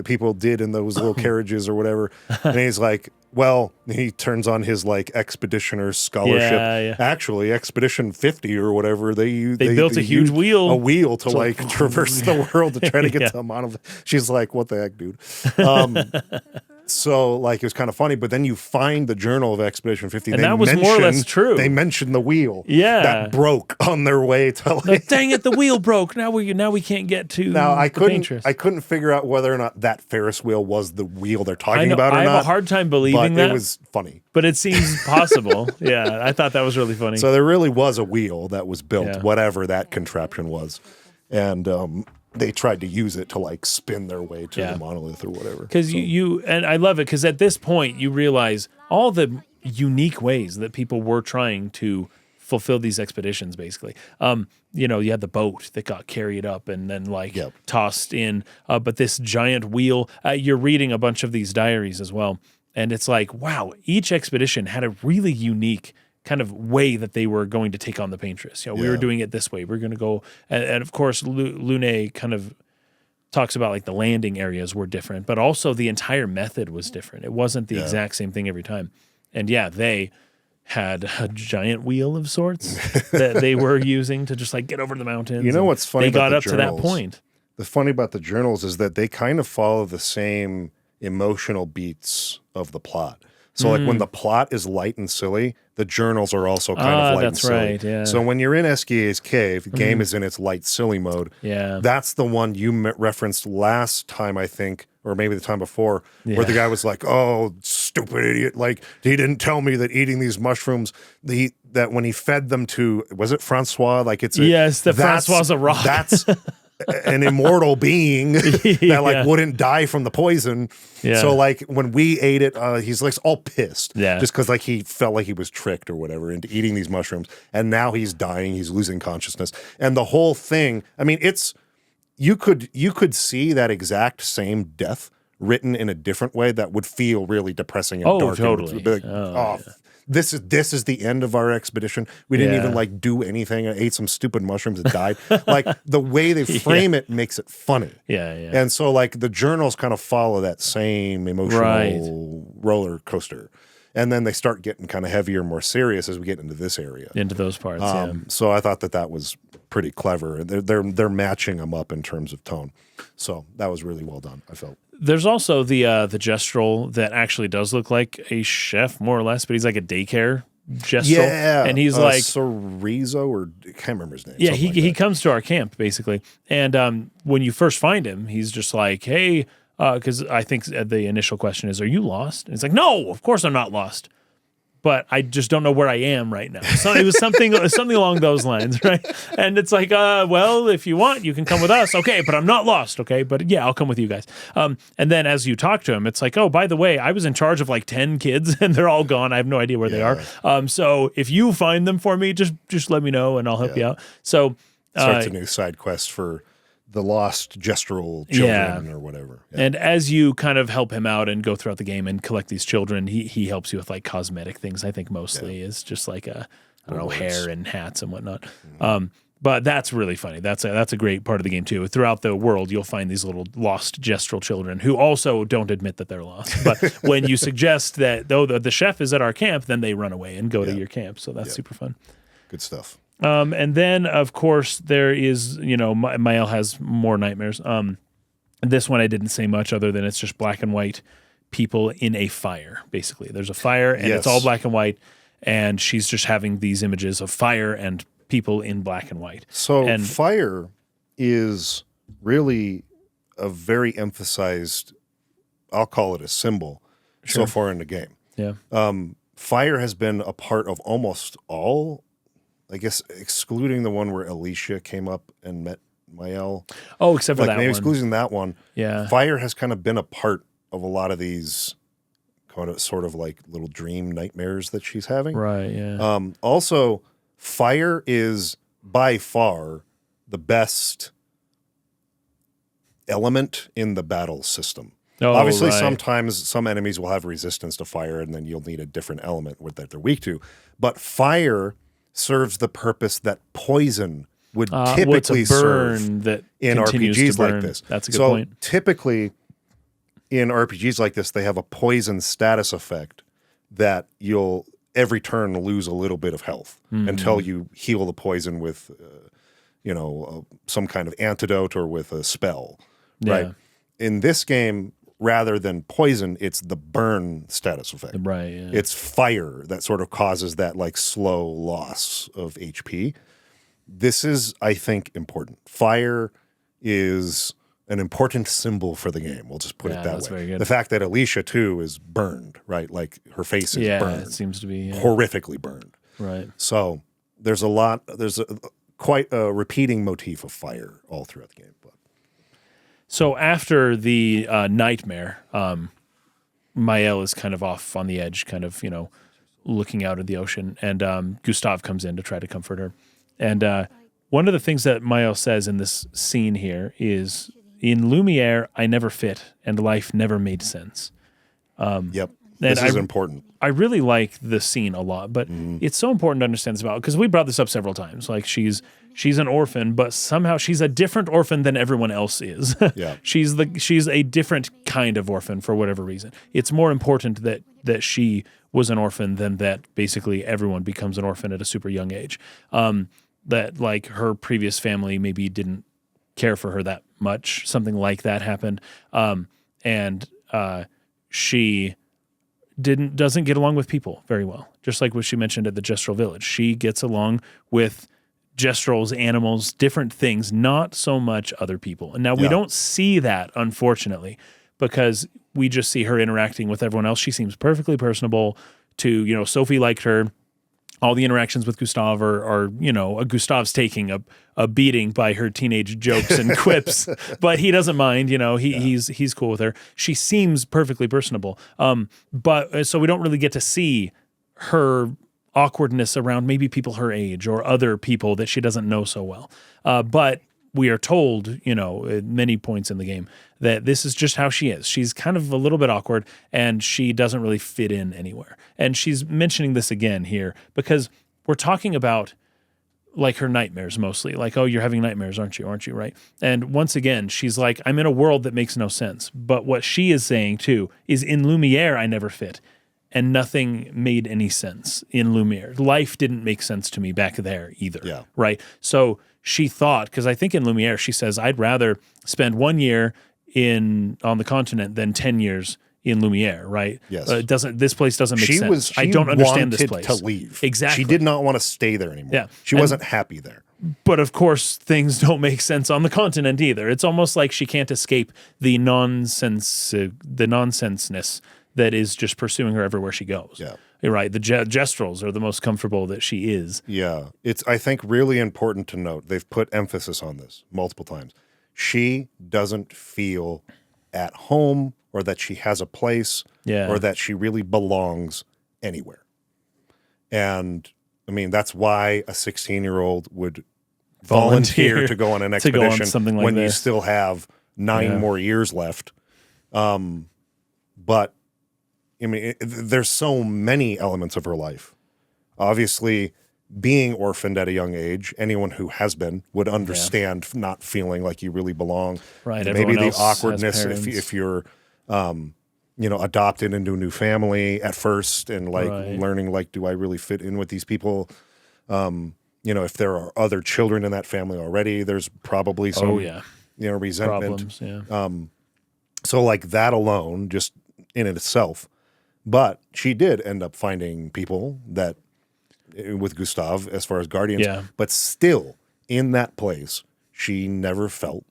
people did in those little carriages or whatever? And he's like, well, he turns on his like expeditioner scholarship. Yeah. Actually, Expedition 50 or whatever, they built a huge wheel. A wheel to like traverse the world to try to get to a monolith. She's like, what the heck, dude? So, like, it was kind of funny, but then you find the journal of Expedition 50. And that was more or less true. They mentioned the wheel. Yeah. That broke on their way to, like... Dang it, the wheel broke. Now we can't get to I couldn't figure out whether or not that Ferris wheel was the wheel they're talking about or not. I have a hard time believing that. It was funny. But it seems possible. Yeah, I thought that was really funny. So there really was a wheel that was built, whatever that contraption was. And... they tried to use it to like spin their way to the monolith or whatever. Because you and I love it because at this point you realize all the unique ways that people were trying to fulfill these expeditions. Basically, you had the boat that got carried up and then tossed in, but this giant wheel. You're reading a bunch of these diaries as well, and it's like, wow, each expedition had a really unique kind of way that they were going to take on the paintress. We were doing it this way. We're going to go, and of course, Lune kind of talks about like the landing areas were different, but also the entire method was different. It wasn't the exact same thing every time. And they had a giant wheel of sorts that they were using to just like get over the mountains. You know what's funny? They got about up the to that journals? point. The funny about the journals is that they kind of follow the same emotional beats of the plot. So like when the plot is light and silly, the journals are also kind of light and silly. Right, yeah. So when you're in Esquia's cave, the game is in its light silly mode. Yeah. That's the one you referenced last time, I think, or maybe the time before, where the guy was like, "Oh, stupid idiot! Like he didn't tell me that eating these mushrooms, that when he fed them to, was it Francois? Like it's Francois a rock. That's an immortal being that like wouldn't die from the poison. Yeah. So like when we ate it, he's like all pissed, just because like he felt like he was tricked or whatever into eating these mushrooms, and now he's dying, he's losing consciousness, and the whole thing. I mean, it's you could see that exact same death written in a different way that would feel really depressing and dark. Totally. This is the end of our expedition. We didn't even like do anything. I ate some stupid mushrooms and died. Like the way they frame it makes it funny. Yeah. And so like the journals kind of follow that same emotional roller coaster. And then they start getting kind of heavier, more serious as we get into this area. Into those parts, So I thought that was pretty clever. They're matching them up in terms of tone. So that was really well done, I felt. There's also the gestural that actually does look like a chef, more or less, but he's like a daycare gestural. Yeah. And he's like... Sorizo, or I can't remember his name. Yeah, he comes to our camp, basically. And when you first find him, he's just like, hey... Because I think the initial question is, are you lost? And it's like, no, of course I'm not lost. But I just don't know where I am right now. So it was something along those lines, right? And it's like, well, if you want, you can come with us. Okay, but I'm not lost, okay? But yeah, I'll come with you guys. And then as you talk to him, it's like, oh, by the way, I was in charge of like 10 kids and they're all gone. I have no idea where they are. So if you find them for me, just let me know and I'll help you out. So starts a new side quest for the lost gestural children or whatever. Yeah. And as you kind of help him out and go throughout the game and collect these children, he helps you with like cosmetic things. I think mostly is just like hair and hats and whatnot. Mm-hmm. But that's really funny. That's a great part of the game too. Throughout the world, you'll find these little lost gestural children who also don't admit that they're lost. But when you suggest that the chef is at our camp, then they run away and go to your camp. So that's super fun. Good stuff. And then, of course, there is, Mael has more nightmares. This one I didn't say much other than it's just black and white people in a fire, basically. There's a fire, and it's all black and white, and she's just having these images of fire and people in black and white. So fire is really a very emphasized, I'll call it a symbol, so far in the game. Yeah. Fire has been a part of almost all, I guess, excluding the one where Alicia came up and met Mael. Oh, except for Like that maybe one. excluding that one. Yeah. Fire has kind of been a part of a lot of these kind of sort of like little dream nightmares that she's having. Right, yeah. Also, fire is by far the best element in the battle system. Oh, Obviously, right. sometimes some enemies will have resistance to fire, and then you'll need a different element that they're weak to. But fire serves the purpose that poison would typically it's a burn serve that in continues to RPGs like burn. this. That's a good so point. typically, in RPGs like this, they have a poison status effect that you'll every turn lose a little bit of health until you heal the poison with, some kind of antidote or with a spell. Right. Yeah. In this game, rather than poison, it's the burn status effect. Right, yeah. It's fire that sort of causes that like slow loss of HP. This is, I think, important. Fire is an important symbol for the game. We'll just put it that that's way. very good. The fact that Alicia too is burned, right? Like her face is burned. It seems to be horrifically burned. right. So there's quite a repeating motif of fire all throughout the game. But So after the nightmare, Mael is kind of off on the edge, kind of, looking out at the ocean, and Gustav comes in to try to comfort her. And one of the things that Mael says in this scene here is, "In Lumiere, I never fit, and life never made sense." yep, this is important. I really like the scene a lot, but it's so important to understand this about, because we brought this up several times. Like she's an orphan, but somehow she's a different orphan than everyone else is. Yeah. She's a different kind of orphan for whatever reason. It's more important that she was an orphan than that basically everyone becomes an orphan at a super young age. That like her previous family maybe didn't care for her that much. Something like that happened. And she doesn't get along with people very well. Just like what she mentioned at the Gestrel Village. She gets along with Gestrels, animals, different things, not so much other people. And now we don't see that, unfortunately, because we just see her interacting with everyone else. She seems perfectly personable to, Sophie liked her. All the interactions with Gustav are Gustav's taking a beating by her teenage jokes and quips, but he doesn't mind. He's cool with her. She seems perfectly personable. But so we don't really get to see her awkwardness around maybe people her age or other people that she doesn't know so well. But we are told, at many points in the game, that this is just how she is. She's kind of a little bit awkward, and she doesn't really fit in anywhere. And she's mentioning this again here because we're talking about like her nightmares mostly. Like, oh, you're having nightmares, aren't you? Aren't you? Right. And once again, she's like, I'm in a world that makes no sense. But what she is saying too is, in Lumiere, I never fit. And nothing made any sense in Lumiere. Life didn't make sense to me back there either. Yeah. Right. So she thought, because I think in Lumiere, she says, I'd rather spend 1 year on the continent than 10 years in Lumiere, right? Yes. This place doesn't make sense. She I don't understand this wanted place. to leave. Exactly. She did not want to stay there anymore. Yeah. She wasn't happy there. But of course, things don't make sense on the continent either. It's almost like she can't escape the nonsenseness that is just pursuing her everywhere she goes. Yeah. You're right. The Gestrels are the most comfortable that she is. Yeah. It's, I think, really important to note, they've put emphasis on this multiple times. She doesn't feel at home or that she has a place or that she really belongs anywhere. And, I mean, that's why a 16-year-old would volunteer to go on an expedition to go on something like when this. you still have 9 more years left. But I mean, there's so many elements of her life. Obviously, being orphaned at a young age, anyone who has been would understand not feeling like you really belong. Right. Maybe the Everyone else has awkwardness parents. if you're, adopted into a new family at first and learning like, do I really fit in with these people? If there are other children in that family already, there's probably some, resentment. Problems, yeah. So like that alone, just in itself. But she did end up finding people that, with Gustav, as far as guardians, but still in that place, she never felt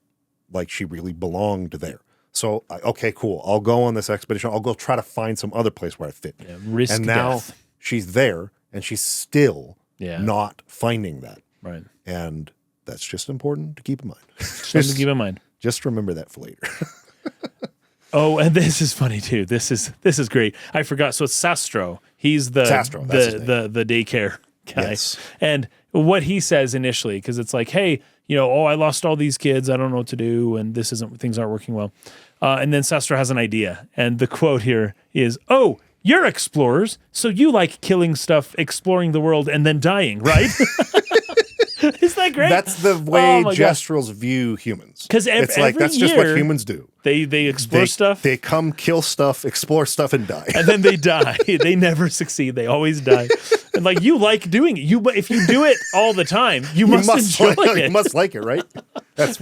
like she really belonged there. So, okay, cool. I'll go on this expedition. I'll go try to find some other place where I fit. Yeah, risk and now she's there, and she's still not finding that. Right. And That's just important to keep in mind. Something to keep in mind. Just remember that for later. Oh, and this is funny too. This is great. I forgot. So it's Sastro. He's the Sastro, that's his name. the daycare guy. Yes. And what he says initially, because it's like, hey, I lost all these kids. I don't know what to do, and things aren't working well. And then Sastro has an idea, and the quote here is, "Oh, you're explorers, so you like killing stuff, exploring the world, and then dying, right?" Is that great? That's the way Gestrels view humans. Because it's like that's just what humans do. They explore stuff. They come, kill stuff, explore stuff, and die. And then they die. They never succeed. They always die. And like you like doing it. If you do it all the time, you must enjoy it. You must like it, right? That's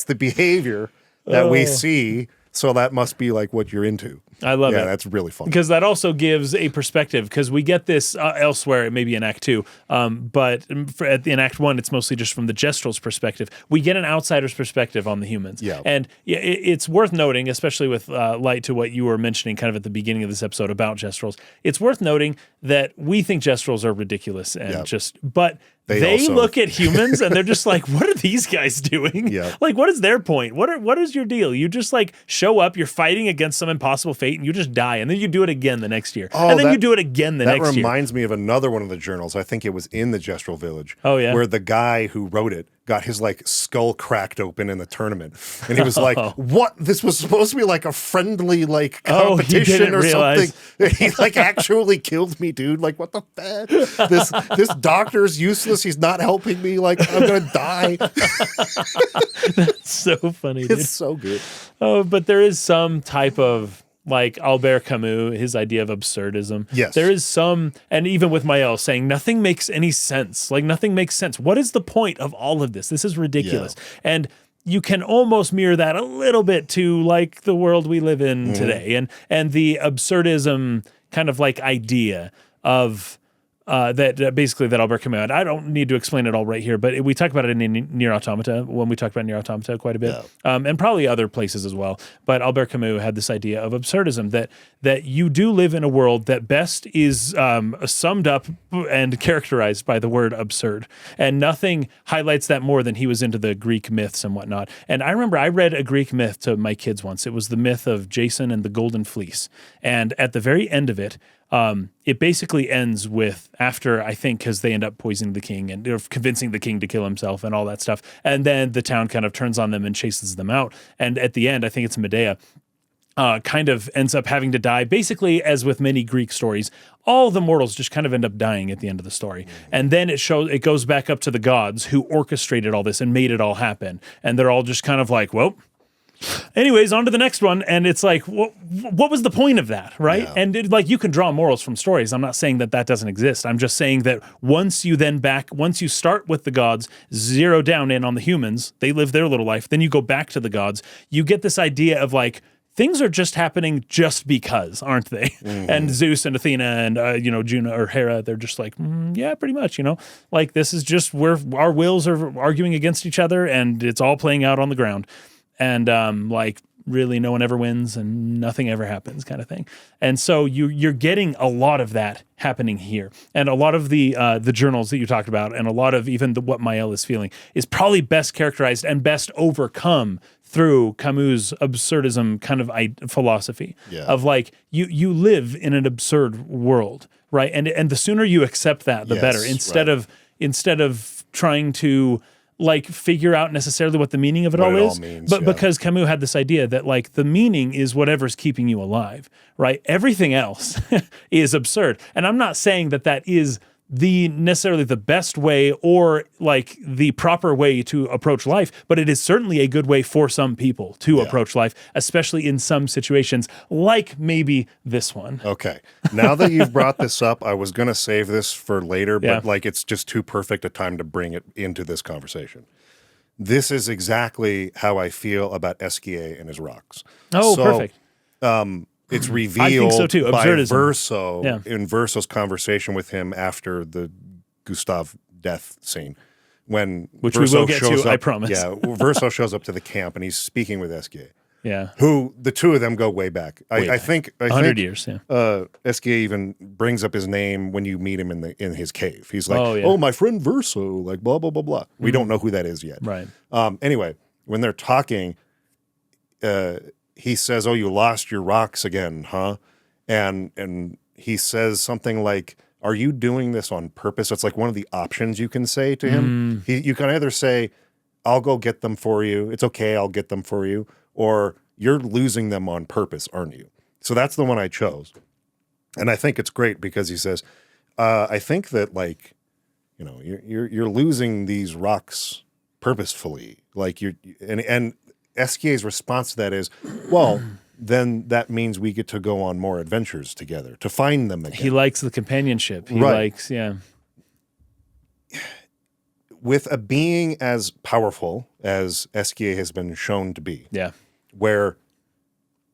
the behavior that we see. So that must be like what you're into. I love it. Yeah, that's really fun. Because that also gives a perspective, because we get this elsewhere, maybe in Act 2, but in Act 1, it's mostly just from the Gestrel's perspective. We get an outsider's perspective on the humans. Yeah. And it's worth noting, especially with light to what you were mentioning kind of at the beginning of this episode about Gestrels, it's worth noting that we think Gestrels are ridiculous and but they look at humans and they're just like, what are these guys doing? Yeah. Like, what is their point? What is your deal? You just like show up, you're fighting against some impossible fate, and you just die, and then you do it again the next year. And then you do it again the next year. That reminds me of another one of the journals. I think it was in the Gestrel village. Oh, yeah. Where the guy who wrote it got his like skull cracked open in the tournament. And he was like, what? This was supposed to be like a friendly like competition or something. He like actually killed me, dude. Like, what the fuck? This doctor's useless. He's not helping me. Like, I'm gonna die. That's so funny, dude. It's so good. Oh, but there is some type of like Albert Camus, his idea of absurdism. Yes. There is some, and even with Mael saying nothing makes any sense. Like nothing makes sense. What is the point of all of this? This is ridiculous. Yeah. And you can almost mirror that a little bit to like the world we live in today, and the absurdism kind of like idea of that basically that Albert Camus had. I don't need to explain it all right here, but we talk about it in Nier Automata, when we talk about Nier Automata quite a bit, and probably other places as well. But Albert Camus had this idea of absurdism, that you do live in a world that best is summed up and characterized by the word absurd. And nothing highlights that more than he was into the Greek myths and whatnot. And I remember I read a Greek myth to my kids once. It was the myth of Jason and the Golden Fleece. And at the very end of it, it basically ends with, after, I think, because they end up poisoning the king and convincing the king to kill himself and all that stuff. And then the town kind of turns on them and chases them out. And at the end, I think it's Medea, kind of ends up having to die. Basically, as with many Greek stories, all the mortals just kind of end up dying at the end of the story. And then it goes back up to the gods who orchestrated all this and made it all happen. And they're all just kind of like, well, anyways, on to the next one. And it's like, what was the point of that, right? Yeah. And like, you can draw morals from stories. I'm not saying that doesn't exist. I'm just saying that once you start with the gods, zero down in on the humans, they live their little life, then you go back to the gods, you get this idea of like, things are just happening just because, aren't they? Mm-hmm. And Zeus and Athena and, Juno or Hera, they're just like, yeah, pretty much, like this is just where our wills are arguing against each other and it's all playing out on the ground. And like really no one ever wins and nothing ever happens kind of thing. And so you're getting a lot of that happening here. And a lot of the journals that you talked about and a lot of even what Mael is feeling is probably best characterized and best overcome through Camus' absurdism kind of philosophy of like you live in an absurd world, right? And the sooner you accept that, the better. Instead of trying to like figure out necessarily what the meaning of it all is, but because Camus had this idea that like the meaning is whatever's keeping you alive, right? Everything else is absurd. And I'm not saying that is necessarily the best way or like the proper way to approach life, but it is certainly a good way for some people to approach life, especially in some situations like maybe this one. Okay. Now that you've brought this up, I was going to save this for later, but like it's just too perfect a time to bring it into this conversation. This is exactly how I feel about Esquier and his rocks. Oh, perfect. It's revealed I think so too. by Verso in Verso's conversation with him after the Gustave death scene. Which Verso we will get to, I promise. Yeah, Verso shows up to the camp and he's speaking with Esquier. Yeah. who the two of them go way back. Way I back. think 100 years, yeah. SKA even brings up his name when you meet him in his cave. He's like, Oh, yeah. my friend Verso, like blah, blah, blah, blah. We don't know who that is yet. Right. Anyway, when they're talking, he says, "Oh, you lost your rocks again, huh?" And he says something like, "Are you doing this on purpose?" It's like one of the options you can say to him. You can either say, "I'll go get them for you. It's okay, I'll get them for you," or "You're losing them on purpose, aren't you?" So that's the one I chose, and I think it's great because he says, "I think that like, you're losing these rocks purposefully, like and SKA's response to that is, well, then that means we get to go on more adventures together to find them again. He likes the companionship. He Right. likes, yeah. With a being as powerful as SKA has been shown to be, Yeah. where,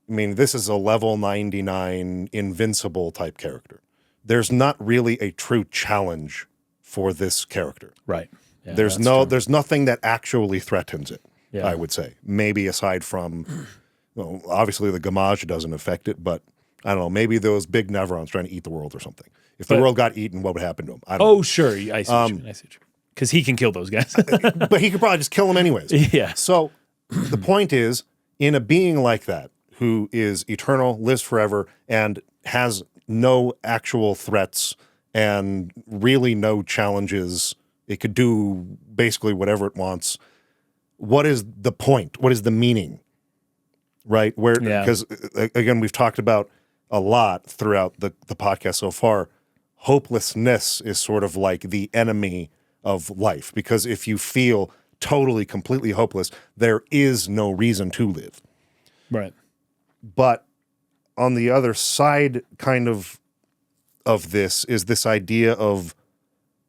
this is a level 99 invincible type character. There's not really a true challenge for this character. Right. Yeah, there's nothing that actually threatens it. Yeah. I would say, maybe aside from, obviously the Gamage doesn't affect it, but I don't know, maybe those big Nevrons trying to eat the world or something. If the world got eaten, what would happen to him? I don't know. Sure. I see what you mean. Because he can kill those guys. But he could probably just kill them anyways. Yeah. So the point is, in a being like that, who is eternal, lives forever, and has no actual threats and really no challenges, it could do basically whatever it wants. What is the point? What is the meaning? Right? Because again, we've talked about a lot throughout the podcast so far. Hopelessness is sort of like the enemy of life, because if you feel totally, completely hopeless, there is no reason to live. Right. But on the other side kind of this is this idea of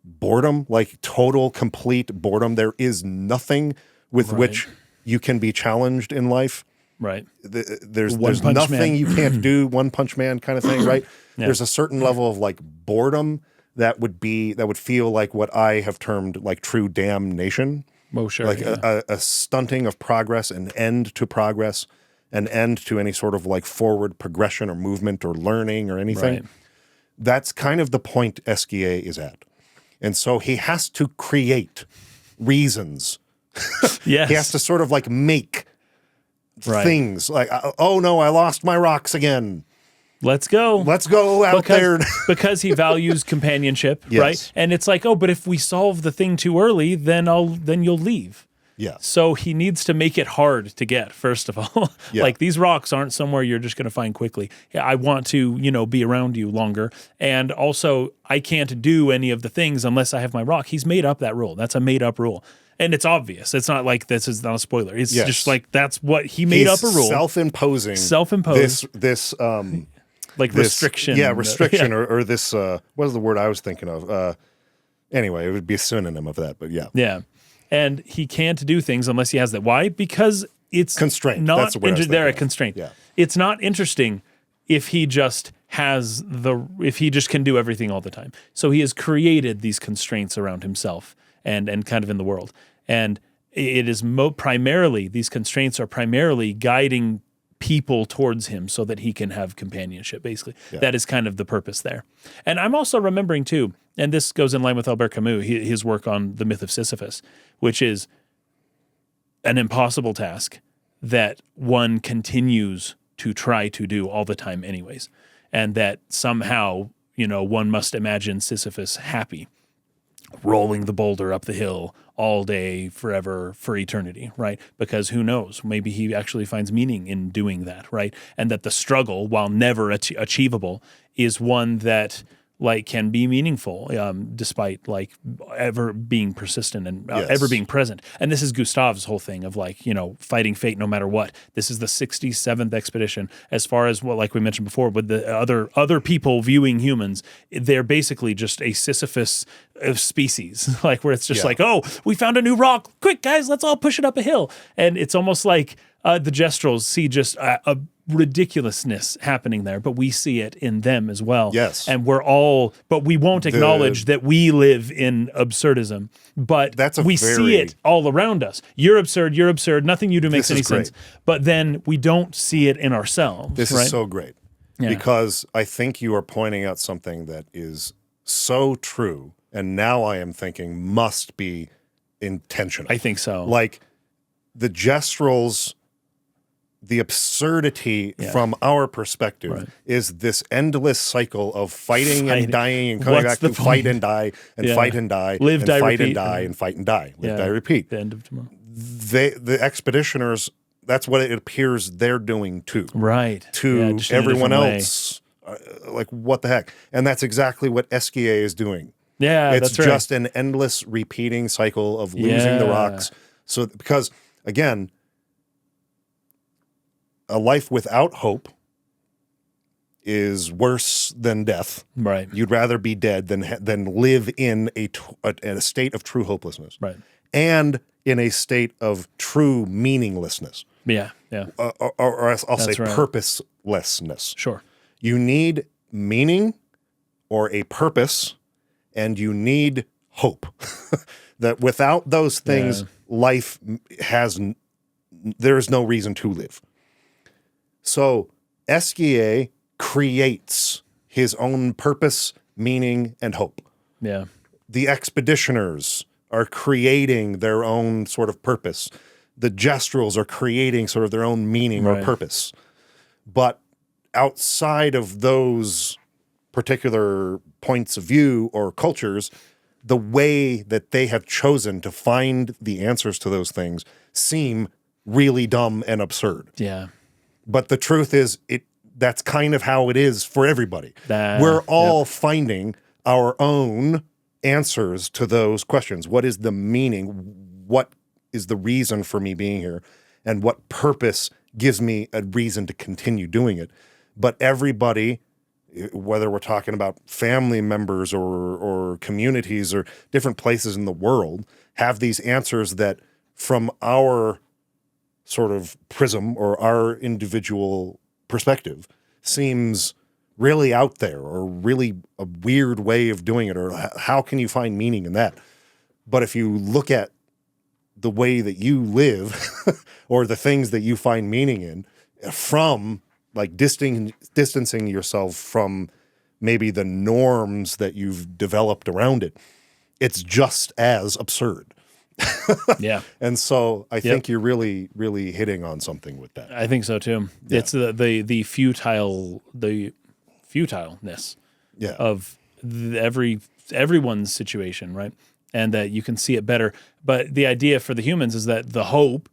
boredom, like total, complete boredom. There is nothing with which you can be challenged in life. Right. There's nothing you can't do, One Punch Man kind of thing, right? Yeah. There's a certain level of like boredom that would feel like what I have termed like true damnation. Oh, sure. Like a stunting of progress, an end to progress, an end to any sort of like forward progression or movement or learning or anything. Right. That's kind of the point SKA is at. And so he has to create reasons. Yes. He has to sort of like make things like, oh no, I lost my rocks again. Let's go out there. Because he values companionship, right? And it's like, but if we solve the thing too early, then you'll leave. Yeah. So he needs to make it hard to get, first of all. Like these rocks aren't somewhere you're just going to find quickly. I want to, be around you longer. And also, I can't do any of the things unless I have my rock. He's made up that rule. That's a made up rule. And it's obvious. It's not like this is not a spoiler. It's just like that's what he made up a rule. Self-imposed. This like restriction. Yeah, restriction or this what is the word I was thinking of? Anyway, it would be a synonym of that, but yeah. Yeah. And he can't do things unless he has that. Why? Because it's constraint. Not That's the word they're a constraint. Yeah. It's not interesting if he just can do everything all the time. So he has created these constraints around himself and kind of in the world. And it is these constraints are primarily guiding people towards him so that he can have companionship, basically. Yeah. That is kind of the purpose there. And I'm also remembering too, and this goes in line with Albert Camus, his work on the myth of Sisyphus, which is an impossible task that one continues to try to do all the time anyways. And that somehow, one must imagine Sisyphus happy, rolling the boulder up the hill all day, forever, for eternity, right? Because who knows? Maybe he actually finds meaning in doing that, right? And that the struggle, while never achievable, is one that can be meaningful, despite ever being persistent and ever being present. And this is Gustav's whole thing of fighting fate no matter what. This is the 67th expedition. As far as like we mentioned before, with the other people viewing humans, they're basically just a Sisyphus species, where it's just we found a new rock. Quick, guys, let's all push it up a hill. And it's almost like the Gestrels see just ridiculousness happening there, but we see it in them as well. Yes. And but we won't acknowledge that we live in absurdism, but we see it all around us. You're absurd, nothing you do makes any sense. But then we don't see it in ourselves. This is so great because I think you are pointing out something that is so true, and now I am thinking must be intentional. I think so. Like the gestrals, the absurdity from our perspective is this endless cycle of fighting and dying and coming back to fight and die and fight and die, live, and die, fight repeat. and die and fight and die, live, die, repeat. The end of tomorrow. The expeditioners, that's what it appears they're doing too. Right. To everyone else. Like, what the heck? And that's exactly what Esquier is doing. Yeah, it's that's right. just an endless repeating cycle of losing the rocks. So, because again, a life without hope is worse than death. Right. You'd rather be dead than live in a state of true hopelessness. Right. And in a state of true meaninglessness. Yeah. Yeah. Or I'll say purposelessness. Sure. You need meaning or a purpose, and you need hope. That without those things, life there is no reason to live. So Esquier creates his own purpose, meaning, and hope. Yeah. The expeditioners are creating their own sort of purpose. The gestrals are creating sort of their own meaning or purpose. But outside of those particular points of view or cultures, the way that they have chosen to find the answers to those things seem really dumb and absurd. Yeah. But the truth is, that's kind of how it is for everybody. We're all finding our own answers to those questions. What is the meaning? What is the reason for me being here? And what purpose gives me a reason to continue doing it? But everybody, whether we're talking about family members or communities or different places in the world, have these answers that from our sort of prism or our individual perspective seems really out there or really a weird way of doing it, or how can you find meaning in that? But if you look at the way that you live or the things that you find meaning in from like distancing yourself from maybe the norms that you've developed around it, it's just as absurd. Yeah. And so I think you're really, really hitting on something with that. I think so too. Yeah. It's the futileness of everyone's situation, right? And that you can see it better. But the idea for the humans is that the hope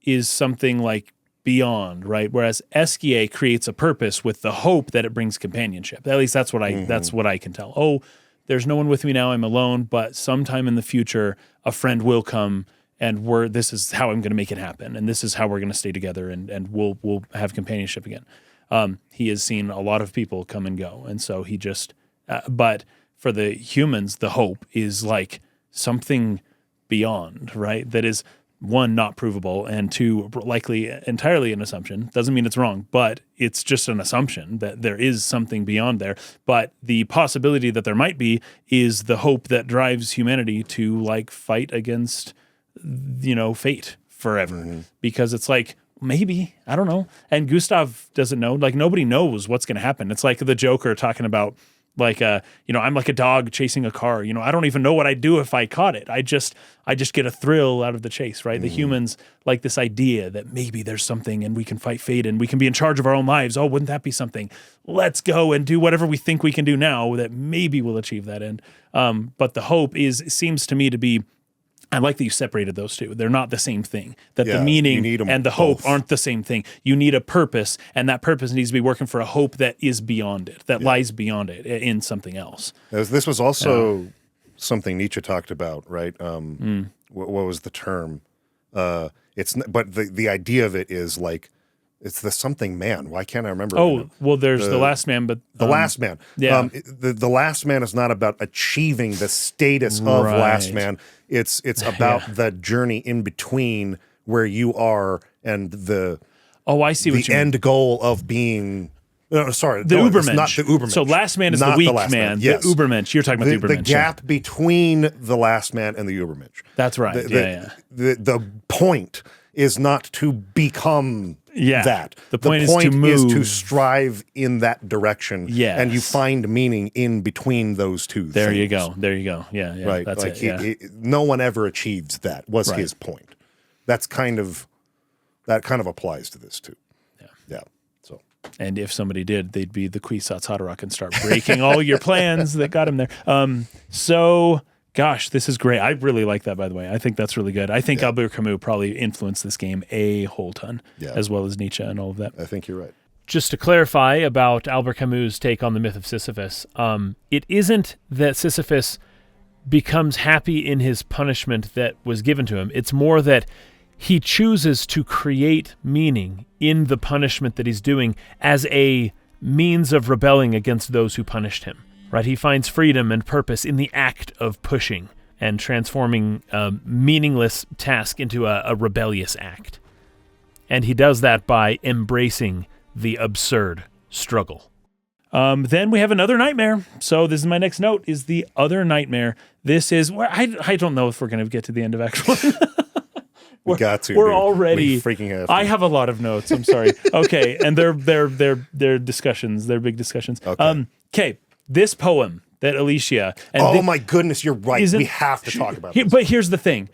is something like beyond, right? Whereas Esquier creates a purpose with the hope that it brings companionship. At least that's what I can tell. Oh, there's no one with me now, I'm alone, but sometime in the future, a friend will come and this is how I'm going to make it happen. And this is how we're going to stay together and we'll have companionship again. He has seen a lot of people come and go. And so he just, but for the humans, the hope is like something beyond, right? That is, one, not provable, and two, likely entirely an assumption. Doesn't mean it's wrong, but it's just an assumption that there is something beyond there. But the possibility that there might be is the hope that drives humanity to like fight against, fate forever. Because it's like, maybe, I don't know. And Gustav doesn't know. Like, nobody knows what's going to happen. It's like the Joker talking about, like, I'm like a dog chasing a car. I don't even know what I'd do if I caught it. I just get a thrill out of the chase, right? The humans like this idea that maybe there's something and we can fight fate and we can be in charge of our own lives. Oh, wouldn't that be something? Let's go and do whatever we think we can do now that maybe will achieve that end. But the hope seems to me to be, I like that you separated those two. They're not the same thing. That the meaning and the hope aren't the same thing. You need a purpose, and that purpose needs to be working for a hope that is beyond it, that lies beyond it in something else. This was also something Nietzsche talked about, right? What was the term? But the idea of it is like, it's the something man. Why can't I remember? Oh, well, there's the last man, but the last man. Yeah. The last man is not about achieving the status of last man. It's about the journey in between where you are and the Oh, I see what the you mean. end goal of being. No, sorry, The no, it's Ubermensch. not the Ubermensch. So last man is Not the weak last man. Yes. The Ubermensch. You're talking about the Ubermensch. The gap between the last man and the Ubermensch. That's right. The point is not to become that. The point is to move. is to strive in that direction. Yes. And you find meaning in between those two things. There you go. Yeah. Right. That's like it. No one ever achieves that, was his point. That kind of applies to this too. Yeah. So. And if somebody did, they'd be the Kwisatz Haderach and start breaking all your plans that got him there. So, gosh, this is great. I really like that, by the way. I think that's really good. I think Albert Camus probably influenced this game a whole ton, as well as Nietzsche and all of that. I think you're right. Just to clarify about Albert Camus' take on the myth of Sisyphus, it isn't that Sisyphus becomes happy in his punishment that was given to him. It's more that he chooses to create meaning in the punishment that he's doing as a means of rebelling against those who punished him. Right? He finds freedom and purpose in the act of pushing and transforming a meaningless task into a rebellious act. And he does that by embracing the absurd struggle. Then we have another nightmare. So this is my next note, is the other nightmare. This is where I don't know if we're going to get to the end of Act 1. We got to. We're dude. already. We freaking have to. I have a lot of notes. I'm sorry. Okay, and they're discussions. They're big discussions. Okay. This poem that Alicia. And my goodness, you're right. We have to talk about this. But here's the thing: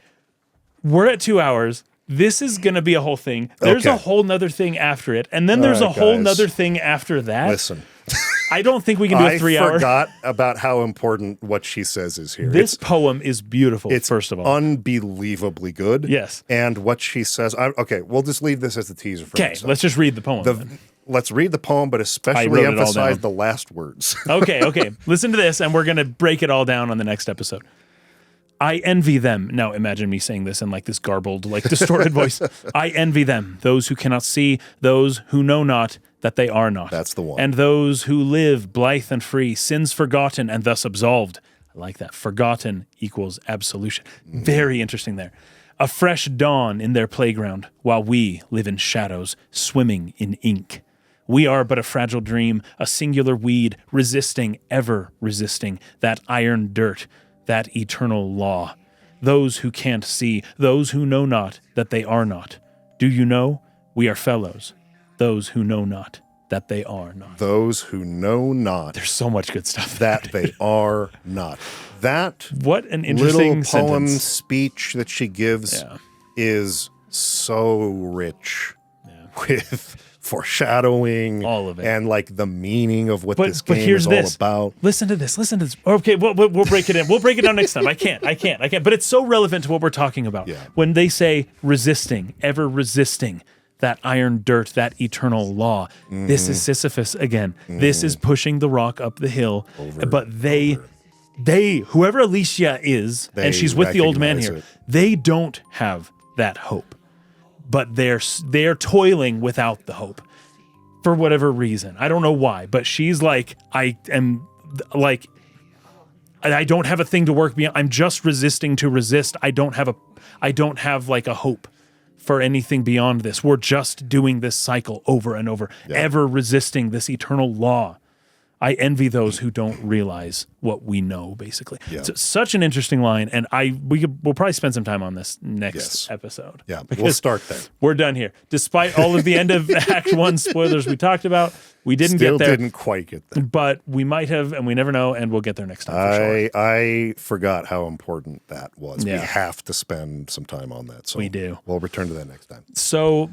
we're at 2 hours. This is going to be a whole thing. There's a whole nother thing after it, and then there's a whole nother thing after that. Listen. I don't think we can do a 3 hour. I forgot about how important what she says is here. This poem is beautiful, it's first of all. Unbelievably good. Yes. And what she says, we'll just leave this as the teaser for Okay, let's just read the poem. Let's read the poem, but especially emphasize the last words. Okay. Listen to this, and we're going to break it all down on the next episode. I envy them. Now imagine me saying this in like this garbled, like distorted voice. I envy them, those who cannot see, those who know not that they are not. That's the one. And those who live blithe and free, sins forgotten and thus absolved. I like that. Forgotten equals absolution. Very interesting there. A fresh dawn in their playground, while we live in shadows, swimming in ink. We are but a fragile dream, a singular weed, resisting, ever resisting, that iron dirt, that eternal law. Those who can't see, those who know not that they are not. Do you know? We are fellows. Those who know not that they are not. Those who know not. There's so much good stuff that they are not. That what an interesting little poem sentence. Speech that she gives is so rich with foreshadowing, all of it, and like the meaning of what this game is all about. Listen to this. Okay, we'll break it in. We'll break it down next time. I can't. But it's so relevant to what we're talking about. Yeah. When they say resisting, ever resisting, that iron dirt, that eternal law. This is Sisyphus again. This is pushing the rock up the hill. But they, whoever Alicia is, and she's with the old man here, they don't have that hope. But they're toiling without the hope for whatever reason. I don't know why, but she's like, I don't have a thing to work beyond. I'm just resisting to resist. I don't have like a hope for anything beyond this. We're just doing this cycle over and over, ever resisting this eternal law. I envy those who don't realize what we know, basically. Yeah. It's such an interesting line, and we'll probably spend some time on this next episode. Yeah, we'll start there. We're done here. Despite all of the end of Act 1 spoilers we talked about, we didn't get there. Didn't quite get there. But we might have, and we never know, and we'll get there next time for sure. I forgot how important that was. Yeah. We have to spend some time on that. So we do. We'll return to that next time. So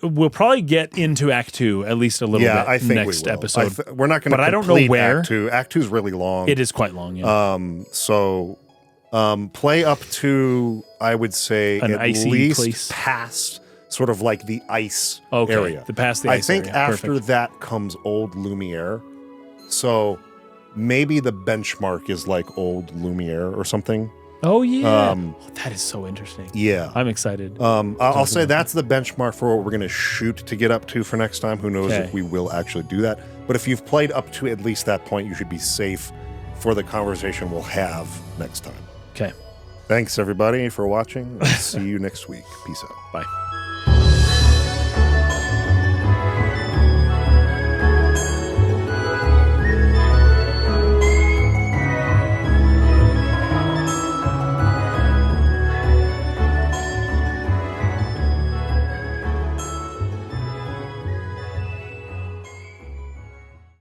we'll probably get into Act 2 at least a little bit I think next we will. episode. We're not going to. But I don't know where. Act 2. Act 2 is really long. It is quite long. Yeah. So play up to, I would say, an at icy least place. Past sort of like the ice area. Past the ice area. I think after that comes Old Lumiere. So maybe the benchmark is like Old Lumiere or something. Oh, yeah. That is so interesting. Yeah. I'm excited. I'll say that's the benchmark for what we're going to shoot to get up to for next time. Who knows if we will actually do that. But if you've played up to at least that point, you should be safe for the conversation we'll have next time. Okay. Thanks, everybody, for watching. See you next week. Peace out. Bye.